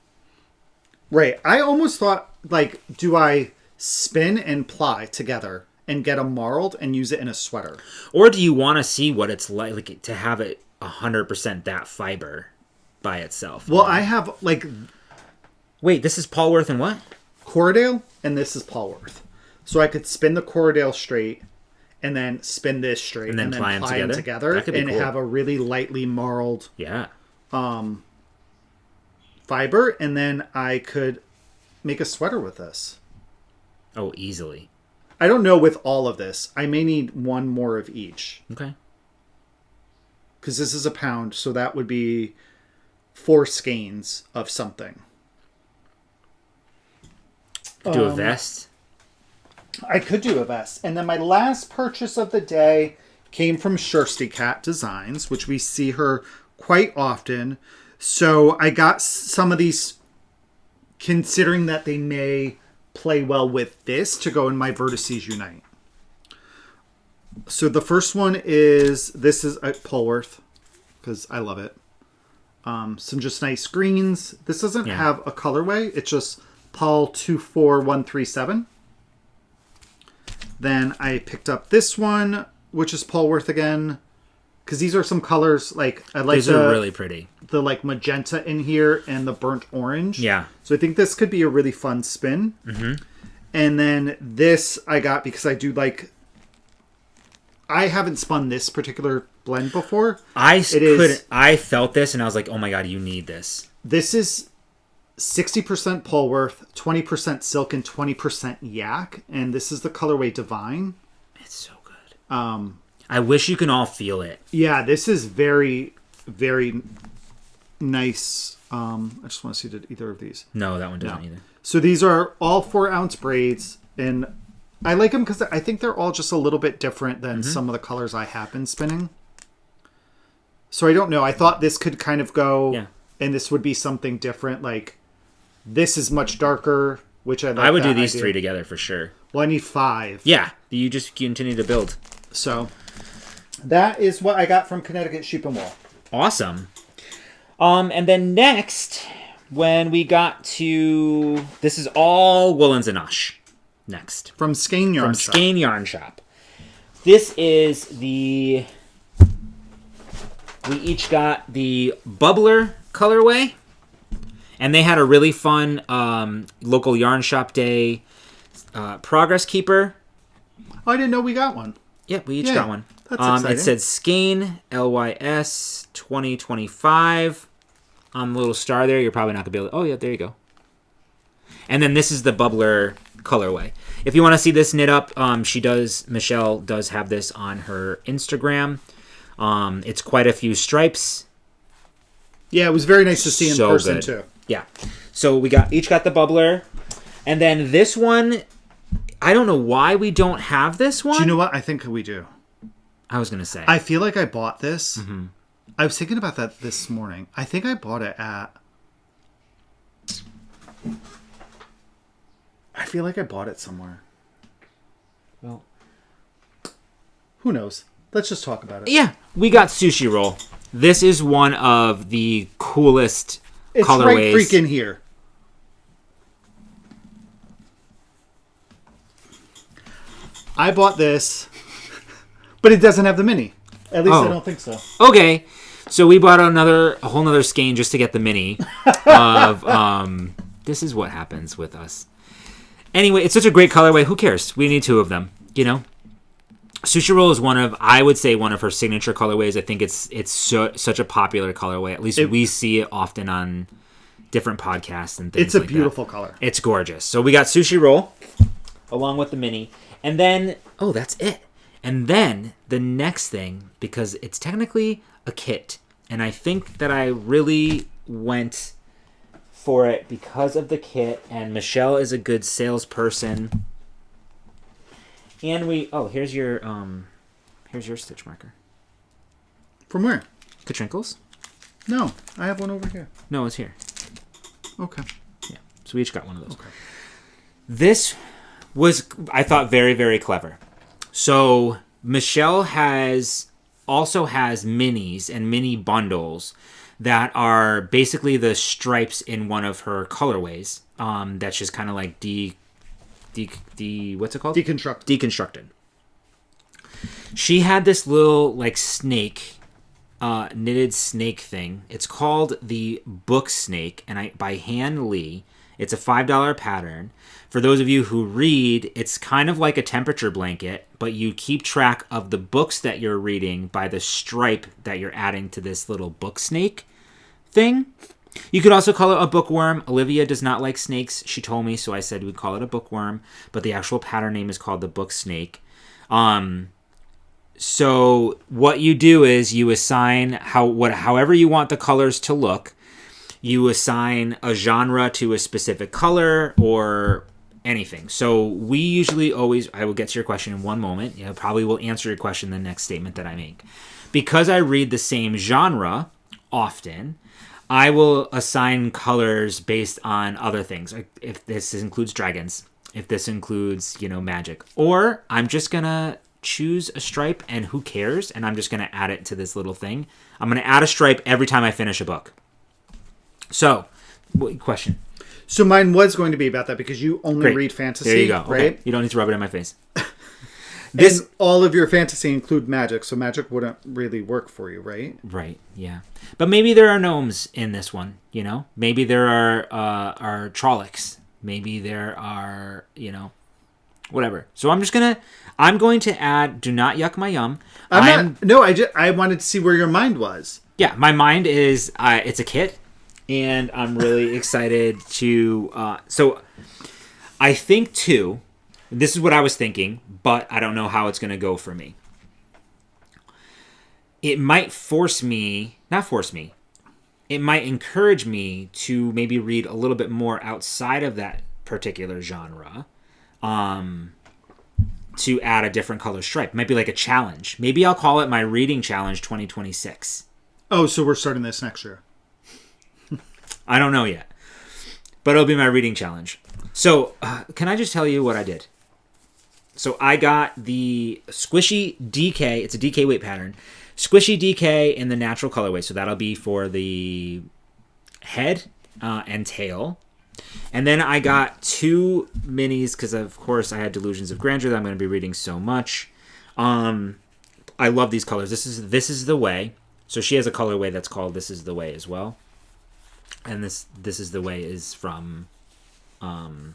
Right. I almost thought, like, do I spin and ply together and get them marled and use it in a sweater? Or do you want to see what it's like to have it 100% that fiber by itself? Well, I have, like... Wait, this is Polworth and what? Corriedale, and this is Polworth. So I could spin the Corriedale straight, and then spin this straight, and then ply them together and have a really lightly marled fiber, and then I could make a sweater with this. Oh, easily. I don't know with all of this. I may need one more of each. Okay. Because this is a pound, so that would be 4 skeins of something. Could do a vest. I could do a vest. And then my last purchase of the day came from Shirsty Cat Designs, which we see her quite often. So I got some of these, considering that they may play well with this, to go in my Vertices Unite. So the first one is, this is a Polworth, because I love it. Some just nice greens. This doesn't have a colorway. It's just Paul 24137. Then I picked up this one, which is Polworth again, because these are some colors like I like. These are really pretty. The like magenta in here and the burnt orange. Yeah. So I think this could be a really fun spin. Mm-hmm. And then this I got because I do like. I haven't spun this particular blend before. I felt this and I was like, oh my god, you need this. This is 60% Polworth, 20% silk, and 20% yak. And this is the colorway Divine. It's so good. I wish you can all feel it. Yeah, this is very, very nice. I just want to see, did either of these? No, that one doesn't either. So these are all 4-ounce braids, and I like them because I think they're all just a little bit different than some of the colors I have been spinning. So I don't know. I thought this could kind of go, and this would be something different. Like, this is much darker, which I like. I would do these three together for sure. Well, I need 5. Yeah, you just continue to build. So that is what I got from Connecticut Sheep and Wool. Awesome. And then next, when we got to... This is all Woolens and Nosh. Next. From Skein Yarn Shop. From Skein Yarn Shop. This is the... We each got the Bubbler colorway. And they had a really fun local yarn shop day progress keeper. Oh, I didn't know we got one. Yeah, we each got one. That's exciting. It said Skein LYS 2025 on the little star there. You're probably not gonna be able to... Oh yeah, there you go. And then this is the Bubbler colorway. If you want to see this knit up, Michelle does have this on her Instagram. It's quite a few stripes. Yeah, it was very nice to see in person too. Yeah. So we each got the Bubbler. And then this one, I don't know why we don't have this one. Do you know what? I think we do. I was going to say. I feel like I bought this. Mm-hmm. I was thinking about that this morning. I think I bought it at... I feel like I bought it somewhere. Well, who knows? Let's just talk about it. Yeah, we got Sushi Roll. This is one of the coolest colorways. It's right freaking here. I bought this, but it doesn't have the mini. At least I don't think so. Okay, so we bought a whole nother skein just to get the mini of. This is what happens with us. Anyway, it's such a great colorway. Who cares? We need 2 of them. You know, Sushi Roll is I would say one of her signature colorways. I think it's such a popular colorway. At least we see it often on different podcasts and things. It's a beautiful color. It's gorgeous. So we got Sushi Roll along with the mini. And then, that's it. And then the next thing, because it's technically a kit, and I think that I really went for it because of the kit, and Michelle is a good salesperson. And here's your stitch marker. From where? Katrinkles? No, I have one over here. No, it's here. Okay. Yeah, so we each got one of those. Okay. This was, I thought, very, very clever. So Michelle also has minis and mini bundles that are basically the stripes in one of her colorways. That's just kind of like what's it called? Deconstructed. She had this little like snake, knitted snake thing. It's called the Book Snake, and by Han Lee. It's a $5 pattern. For those of you who read, it's kind of like a temperature blanket, but you keep track of the books that you're reading by the stripe that you're adding to this little book snake thing. You could also call it a bookworm. Olivia does not like snakes, she told me, so I said we'd call it a bookworm, but the actual pattern name is called the Book Snake. So what you do is you assign however you want the colors to look. You assign a genre to a specific color, anything. So we usually always, I will get to your question in one moment. Probably will answer your question in the next statement that I make. Because I read the same genre often, I will assign colors based on other things. Like if this includes dragons, if this includes, magic. Or I'm just going to choose a stripe and who cares? And I'm just going to add it to this little thing. I'm going to add a stripe every time I finish a book. So, question. So mine was going to be about that because you only read fantasy. There you go. Right? Okay. You don't need to rub it in my face. And all of your fantasy include magic, so magic wouldn't really work for you, right? Right, yeah. But maybe there are gnomes in this one, Maybe there are Trollocs. Maybe there are, whatever. So I'm going to add Do Not Yuck My Yum. I wanted to see where your mind was. Yeah, my mind is, it's a kit, and I'm really excited to, so I think too, this is what I was thinking, but I don't know how it's going to go for me. It might it might encourage me to maybe read a little bit more outside of that particular genre, to add a different color stripe. It might be like a challenge. Maybe I'll call it my Reading Challenge 2026. Oh, so we're starting this next year. I don't know yet, but it'll be my Reading Challenge. So, can I just tell you what I did? So I got the Squishy DK. It's a DK weight pattern. Squishy DK in the natural colorway. So that'll be for the head and tail. And then I got 2 minis because, of course, I had Delusions of Grandeur that I'm going to be reading so much. I love these colors. This is the Way. So she has a colorway that's called This Is the Way as well. And this is the Way is from The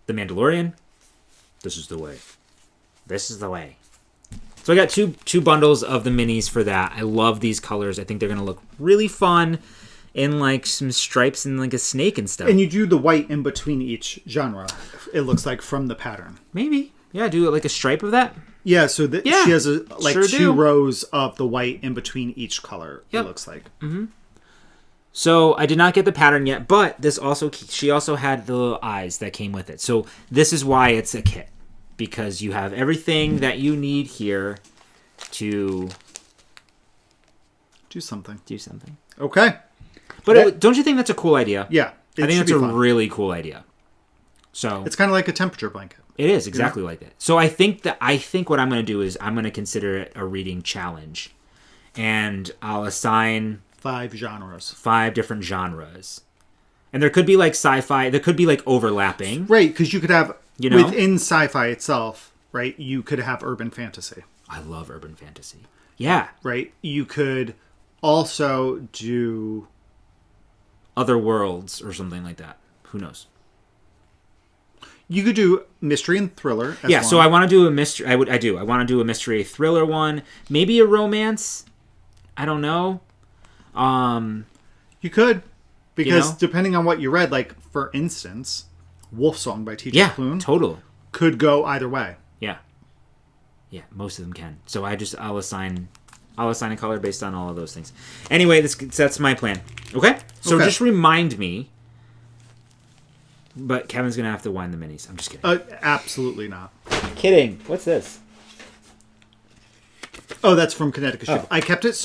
Mandalorian. This is the Way. This is the Way. So I got two bundles of the minis for that. I love these colors. I think they're going to look really fun in like some stripes and like a snake and stuff. And you do the white in between each genre, it looks like, from the pattern. Maybe. Yeah, do like a stripe of that. Yeah, so she has two rows of the white in between each color, it looks like. Mm-hmm. So I did not get the pattern yet, but she also had the little eyes that came with it. So this is why it's a kit. Because you have everything that you need here to do something. Okay. But don't you think that's a cool idea? Yeah. I think that's a really cool idea. So it's kind of like a temperature blanket. It is exactly like that. So I think what I'm going to do is I'm going to consider it a reading challenge. And I'll assign 5 genres. 5 different genres. And there could be like sci-fi, there could be like overlapping. Right, because you could have within sci-fi itself, right, you could have urban fantasy. I love urban fantasy. Yeah. Right? You could also do Other Worlds or something like that. Who knows? You could do mystery and thriller as well. So I want to do a mystery. I want to do a mystery thriller one. Maybe a romance. I don't know. You could. Because depending on what you read, like, for instance, Wolf Song by T.J. Klune. Total. Could go either way. Yeah. Yeah, most of them can. So I'll assign a color based on all of those things. Anyway, that's my plan. Okay? So just remind me. But Kevin's going to have to wind the minis. I'm just kidding. Absolutely not. Kidding. What's this? Oh, that's from Connecticut Ship. I kept it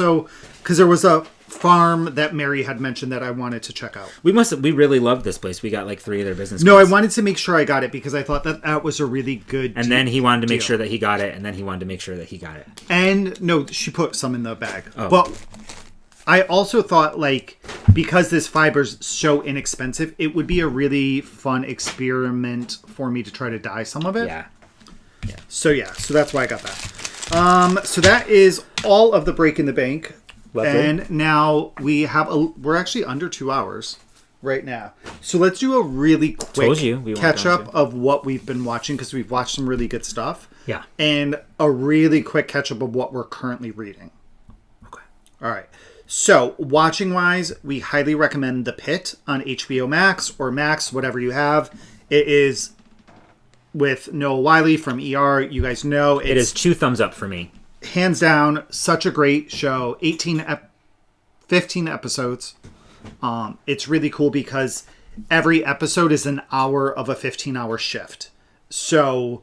because there was a farm that Mary had mentioned that I wanted to check out. We really loved this place. We got like 3 of their business cards. I wanted to make sure I got it because I thought that was a really good And then he wanted to make sure that he got it, and then he wanted to make sure that he got it. And no, she put some in the bag. Oh. But I also thought, like, because this fiber's so inexpensive, it would be a really fun experiment for me to try to dye some of it. Yeah. So that's why I got that. So that is all of the Break in the Bank. Lovely. And now we're actually under 2 hours right now. So let's do a really quick catch up of what we've been watching, because we've watched some really good stuff. Yeah. And a really quick catch up of what we're currently reading. Okay. All right. So watching wise, we highly recommend The Pit on HBO Max or Max, whatever you have. It is with Noah Wiley from ER. You guys know it is 2 thumbs up for me. Hands down, such a great show. 15 episodes. It's really cool because every episode is an hour of a 15-hour shift. So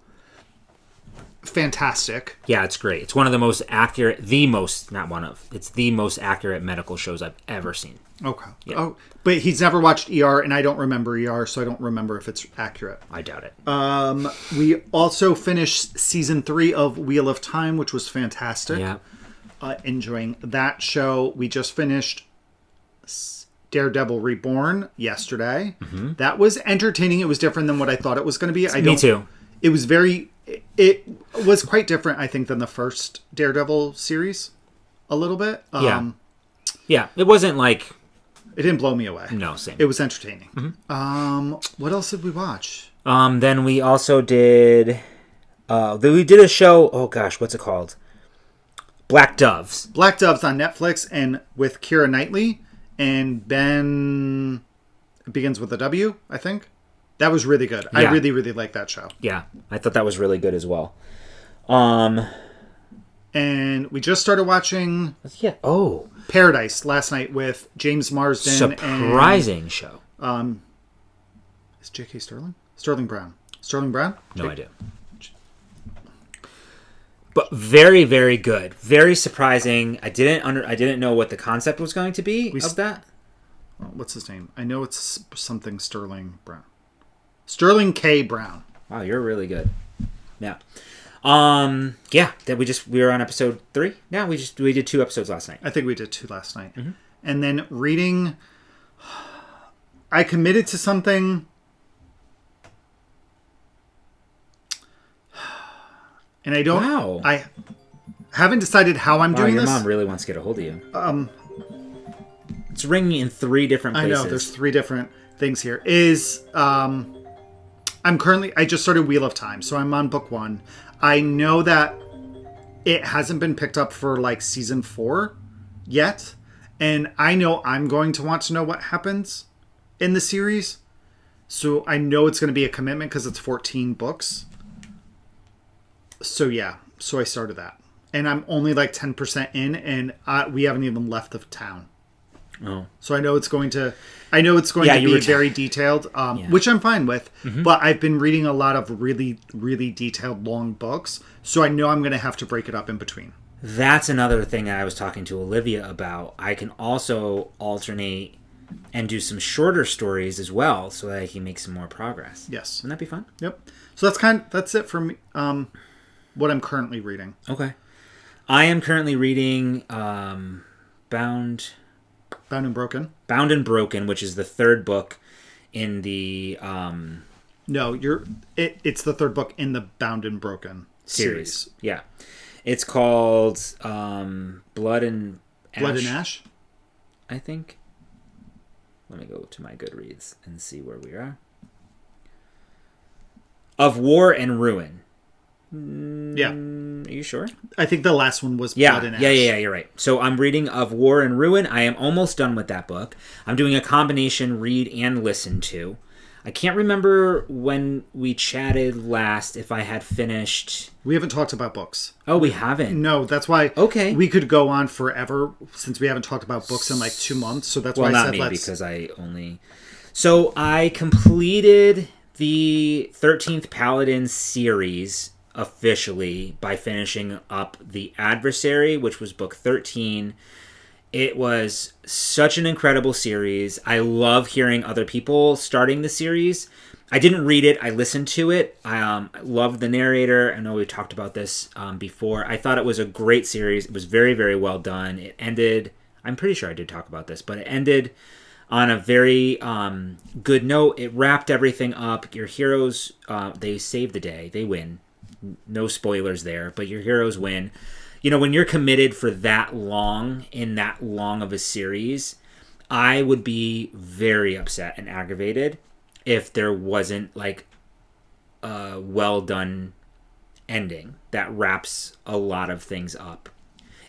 fantastic. Yeah, it's great. It's one of the most accurate, it's the most accurate medical shows I've ever seen. Okay. Yeah. Oh, but he's never watched ER, and I don't remember ER, so I don't remember if it's accurate. I doubt it. We also finished season 3 of Wheel of Time, which was fantastic. Yeah. Enjoying that show. We just finished Daredevil Reborn yesterday. Mm-hmm. That was entertaining. It was different than what I thought it was going to be. Me too. It was it was quite different, I think, than the first Daredevil series. A little bit. Yeah. It wasn't like... It didn't blow me away. No, same. It was entertaining. Mm-hmm. What else did we watch? Then we also did... we did a show... Oh, gosh, what's it called? Black Doves. Black Doves on Netflix, and with Keira Knightley and Ben... It begins with a W, I think. That was really good. Yeah. I really, really like that show. Yeah, I thought that was really good as well. And we just started watching... Yeah. Oh... Paradise last night with James Marsden. Surprising show. Is J.K. Sterling? Sterling Brown. Sterling Brown? No idea. But very, very good. Very surprising. I didn't know what the concept was going to be of that. What's his name? I know it's something Sterling Brown. Sterling K. Brown. Wow, you're really good. Yeah. That we were on episode 3. Yeah, we did 2 episodes last night. I think we did 2 last night. Mm-hmm. And then reading, I committed to something. And I don't. Wow. I haven't decided how I'm doing your this. Your mom really wants to get a hold of you. It's ringing in 3 different places. I know there's 3 different things here. I just started Wheel of Time, so I'm on book 1. I know that it hasn't been picked up for like season 4 yet. And I know I'm going to want to know what happens in the series. So I know it's going to be a commitment because it's 14 books. So yeah, so I started that. And I'm only like 10% in, and we haven't even left the town. Oh. So I know it's going to be very detailed, which I'm fine with. Mm-hmm. But I've been reading a lot of really, really detailed long books, so I know I'm going to have to break it up in between. That's another thing I was talking to Olivia about. I can also alternate and do some shorter stories as well, so that I can make some more progress. Yes, wouldn't that be fun? Yep. So that's it for me. What I'm currently reading. Okay, I am currently reading Bound and Broken, which is the 3rd book in the... No, it's the 3rd book in the Bound and Broken series. Yeah. It's called Blood and Ash. Blood and Ash? I think. Let me go to my Goodreads and see where we are. Of War and Ruin. Yeah. Are you sure? I think the last one was Blood and Ash. Yeah, you're right. So I'm reading Of War and Ruin. I am almost done with that book. I'm doing a combination read and listen to. I can't remember when we chatted last if I had finished... We haven't talked about books. Oh, we haven't? No, that's why okay. We could go on forever since we haven't talked about books in like 2 months. So that's why I said because I only... So I completed the 13th Palidin series... officially by finishing up The Adversary, which was book 13. It was such an incredible series. I love hearing other people starting the series. I didn't read it. I listened to it. I loved the narrator. I know we talked about this before. I thought it was a great series. It was very, very well done. It ended... I'm pretty sure I did talk about this, but it ended on a very good note. It wrapped everything up. Your heroes, they save the day. They win. No spoilers there, but your heroes win. You know, when you're committed for that long in that long of a series, I would be very upset and aggravated if there wasn't like a well done ending that wraps a lot of things up.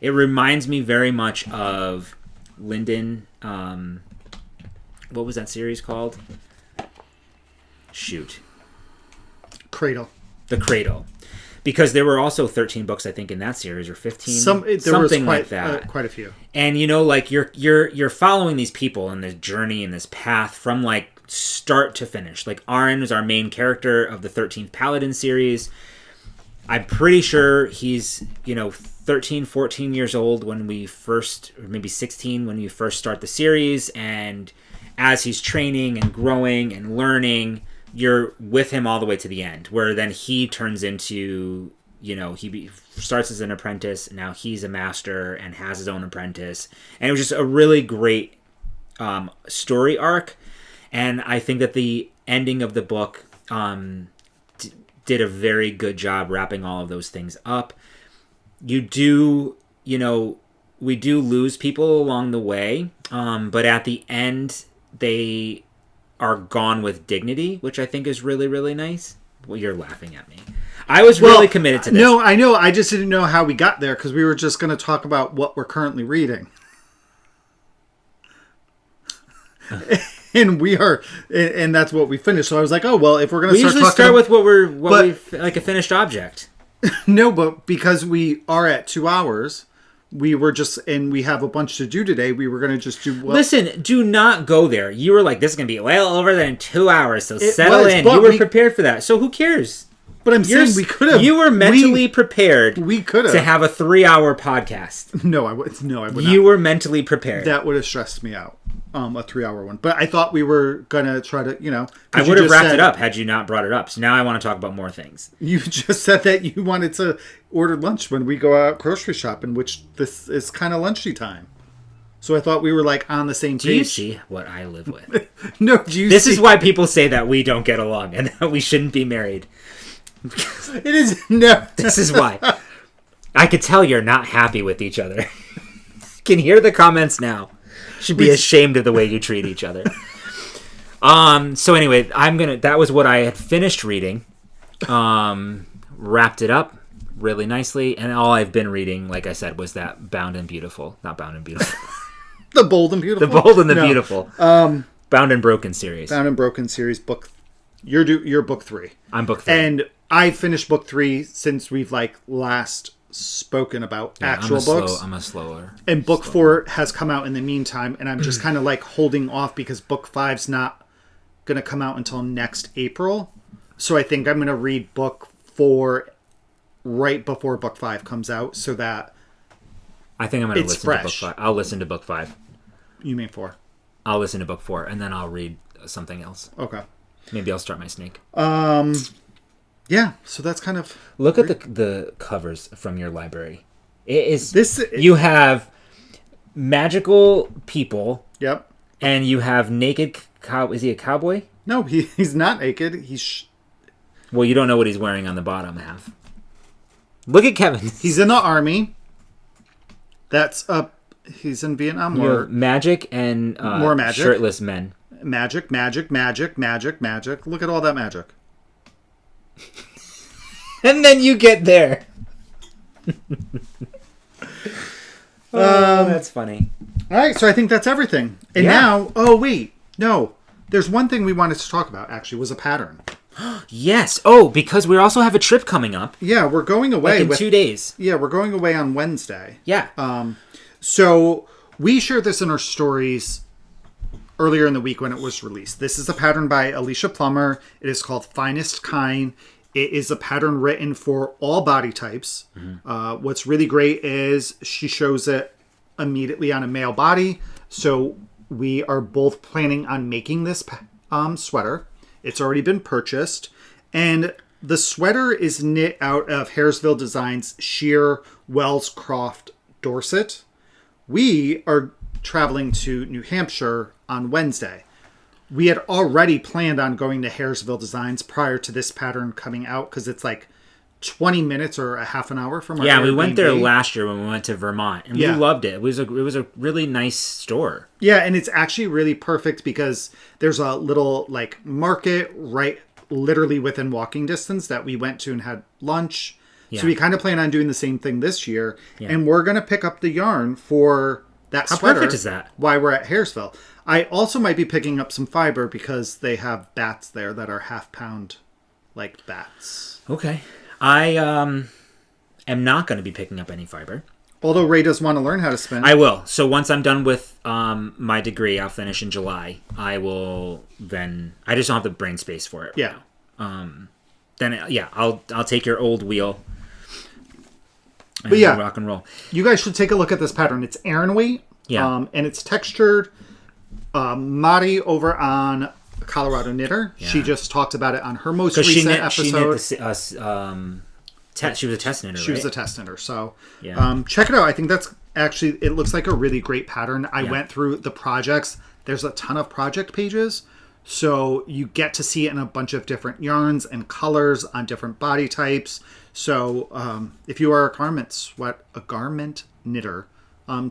It reminds me very much of Linden. What was that series called? Shoot. Cradle. The Cradle. because there were also 13 books, I think, in that series, or 15, something like that. Quite a few. And, you know, like, you're following these people in this journey and this path from, like, start to finish. Like, Arn is our main character of the 13th Palidin series. I'm pretty sure he's, 13, 14 years old when we first, or maybe 16 when you first start the series. And as he's training and growing and learning, you're with him all the way to the end, where then he turns into, he starts as an apprentice, and now he's a master and has his own apprentice. And it was just a really great story arc. And I think that the ending of the book did a very good job wrapping all of those things up. We do lose people along the way, but at the end, they are gone with dignity, which I think is really, really nice. Well, you're laughing at me. I was really committed to this. No, I know. I just didn't know how we got there, because we were just going to talk about what we're currently reading. And and that's what we finished. So I was like, oh, well, if we're going to start with what we like a finished object. No, but because we are at 2 hours, we were just, and we have a bunch to do today, we were going to just do... Listen, do not go there. You were like, this is going to be well over than 2 hours, so settle in. You were prepared for that. So who cares? But I'm saying we could have... You were mentally prepared to have a 3-hour podcast. No, I would not. You were mentally prepared. That would have stressed me out. A 3-hour one. But I thought we were going to try to, I would have wrapped it up had you not brought it up. So now I want to talk about more things. You just said that you wanted to order lunch when we go out grocery shopping, which this is kind of lunchy time. So I thought we were like on the same page. Do you see what I live with? No, This is why people say that we don't get along and that we shouldn't be married. It is... No. This is why. I could tell you're not happy with each other. Can hear the comments now. Should be ashamed of the way you treat each other. So anyway, that was what I had finished reading. Wrapped it up really nicely, and all I've been reading, like I said, was that Bound and Beautiful. Not Bound and Beautiful. The Bold and Beautiful? The Bold and the Beautiful. Bound and Broken series. Bound and Broken series, book... You're book 3. I'm book 3. And I finished book 3 since we've last spoken about actual books. I'm a slower. And book 4 has come out in the meantime, and I'm just kind of holding off because book 5's not going to come out until next April. So I think I'm going to read book 4 right before book 5 comes out, so that I think I'm going to listen to book 5. I'll listen to book 5. You mean 4? I'll listen to book 4, and then I'll read something else. Okay. Maybe I'll start my snake. Yeah, so that's kind of... Look at the covers from your library. It is... You have magical people. Yep. And you have naked... Is he a cowboy? No, he's not naked. Well, you don't know what he's wearing on the bottom half. Look at Kevin. He's in the army. That's up... He's in Vietnam. You have magic and more magic. Shirtless men. Magic. Look at all that magic. And then you get there. That's funny. All right, so I think that's everything. And now, oh wait, no, there's one thing we wanted to talk about. Actually, was a pattern. Yes. Oh, because we also have a trip coming up. Yeah, we're going away in 2 days. Yeah, we're going away on Wednesday. Yeah. So we shared this in our stories earlier in the week when it was released. This is a pattern by Alicia Plummer. It is called Finest Kind. It is a pattern written for all body types. Mm-hmm. What's really great is she shows it immediately on a male body. So we are both planning on making this sweater. It's already been purchased. And the sweater is knit out of Hairsville Designs sheer Wellscroft Dorset. We are traveling to New Hampshire on Wednesday. We had already planned on going to Hairsville Designs prior to this pattern coming out because it's 20 minutes or a half an hour from our Airbnb. We went there last year when we went to Vermont, and we loved it. It was a really nice store. Yeah, and it's actually really perfect because there's a little market right literally within walking distance that we went to and had lunch. Yeah. So we kind of plan on doing the same thing this year, and we're going to pick up the yarn for that sweater. How perfect is that? While we're at Hairsville. I also might be picking up some fiber because they have bats there that are half-pound bats. Okay. I am not going to be picking up any fiber. Although Ray does want to learn how to spin. I will. So once I'm done with my degree, I'll finish in July. I will then... I just don't have the brain space for it. Yeah. Then, yeah, I'll take your old wheel. And But yeah, rock and roll. You guys should take a look at this pattern. It's Aran weight. Yeah. And it's textured. Mari over on Colorado Knitter. Yeah. She just talked about it on her most recent episode. She was a test knitter, She was a test knitter. So check it out. I think that's actually, it looks like a really great pattern. I went through the projects. There's a ton of project pages. So you get to see it in a bunch of different yarns and colors on different body types. So if you are a garment knitter,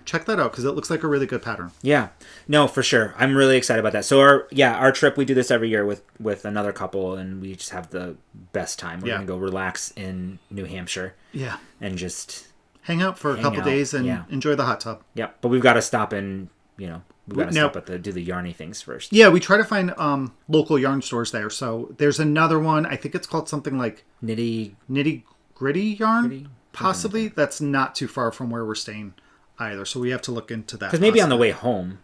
check that out because it looks like a really good pattern. Yeah, no, for sure. I'm really excited about that. So our trip, we do this every year with another couple, and we just have the best time. We're gonna go relax in New Hampshire. Yeah, and just hang out for a couple days and enjoy the hot tub. Yeah, but we've got to stop and stop at do the yarny things first. Yeah, we try to find local yarn stores there. So there's another one. I think it's called something like Nitty Gritty Yarn, possibly. Like that's not too far from where we're staying either. So we have to look into that. Because maybe on the way home,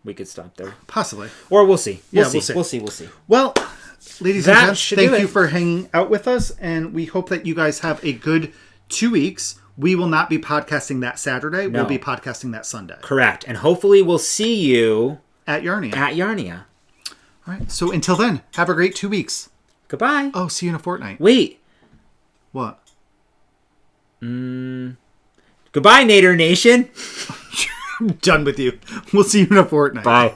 we could stop there. Possibly. Or we'll see. We'll see. Well, ladies and gents, thank you for hanging out with us. And we hope that you guys have a good 2 weeks. We will not be podcasting that Saturday. No. We'll be podcasting that Sunday. Correct. And hopefully we'll see you at Yarnia. All right. So until then, have a great 2 weeks. Goodbye. Oh, see you in a fortnight. Wait. What? Goodbye, Nader Nation. I'm done with you. We'll see you in a fortnight. Bye.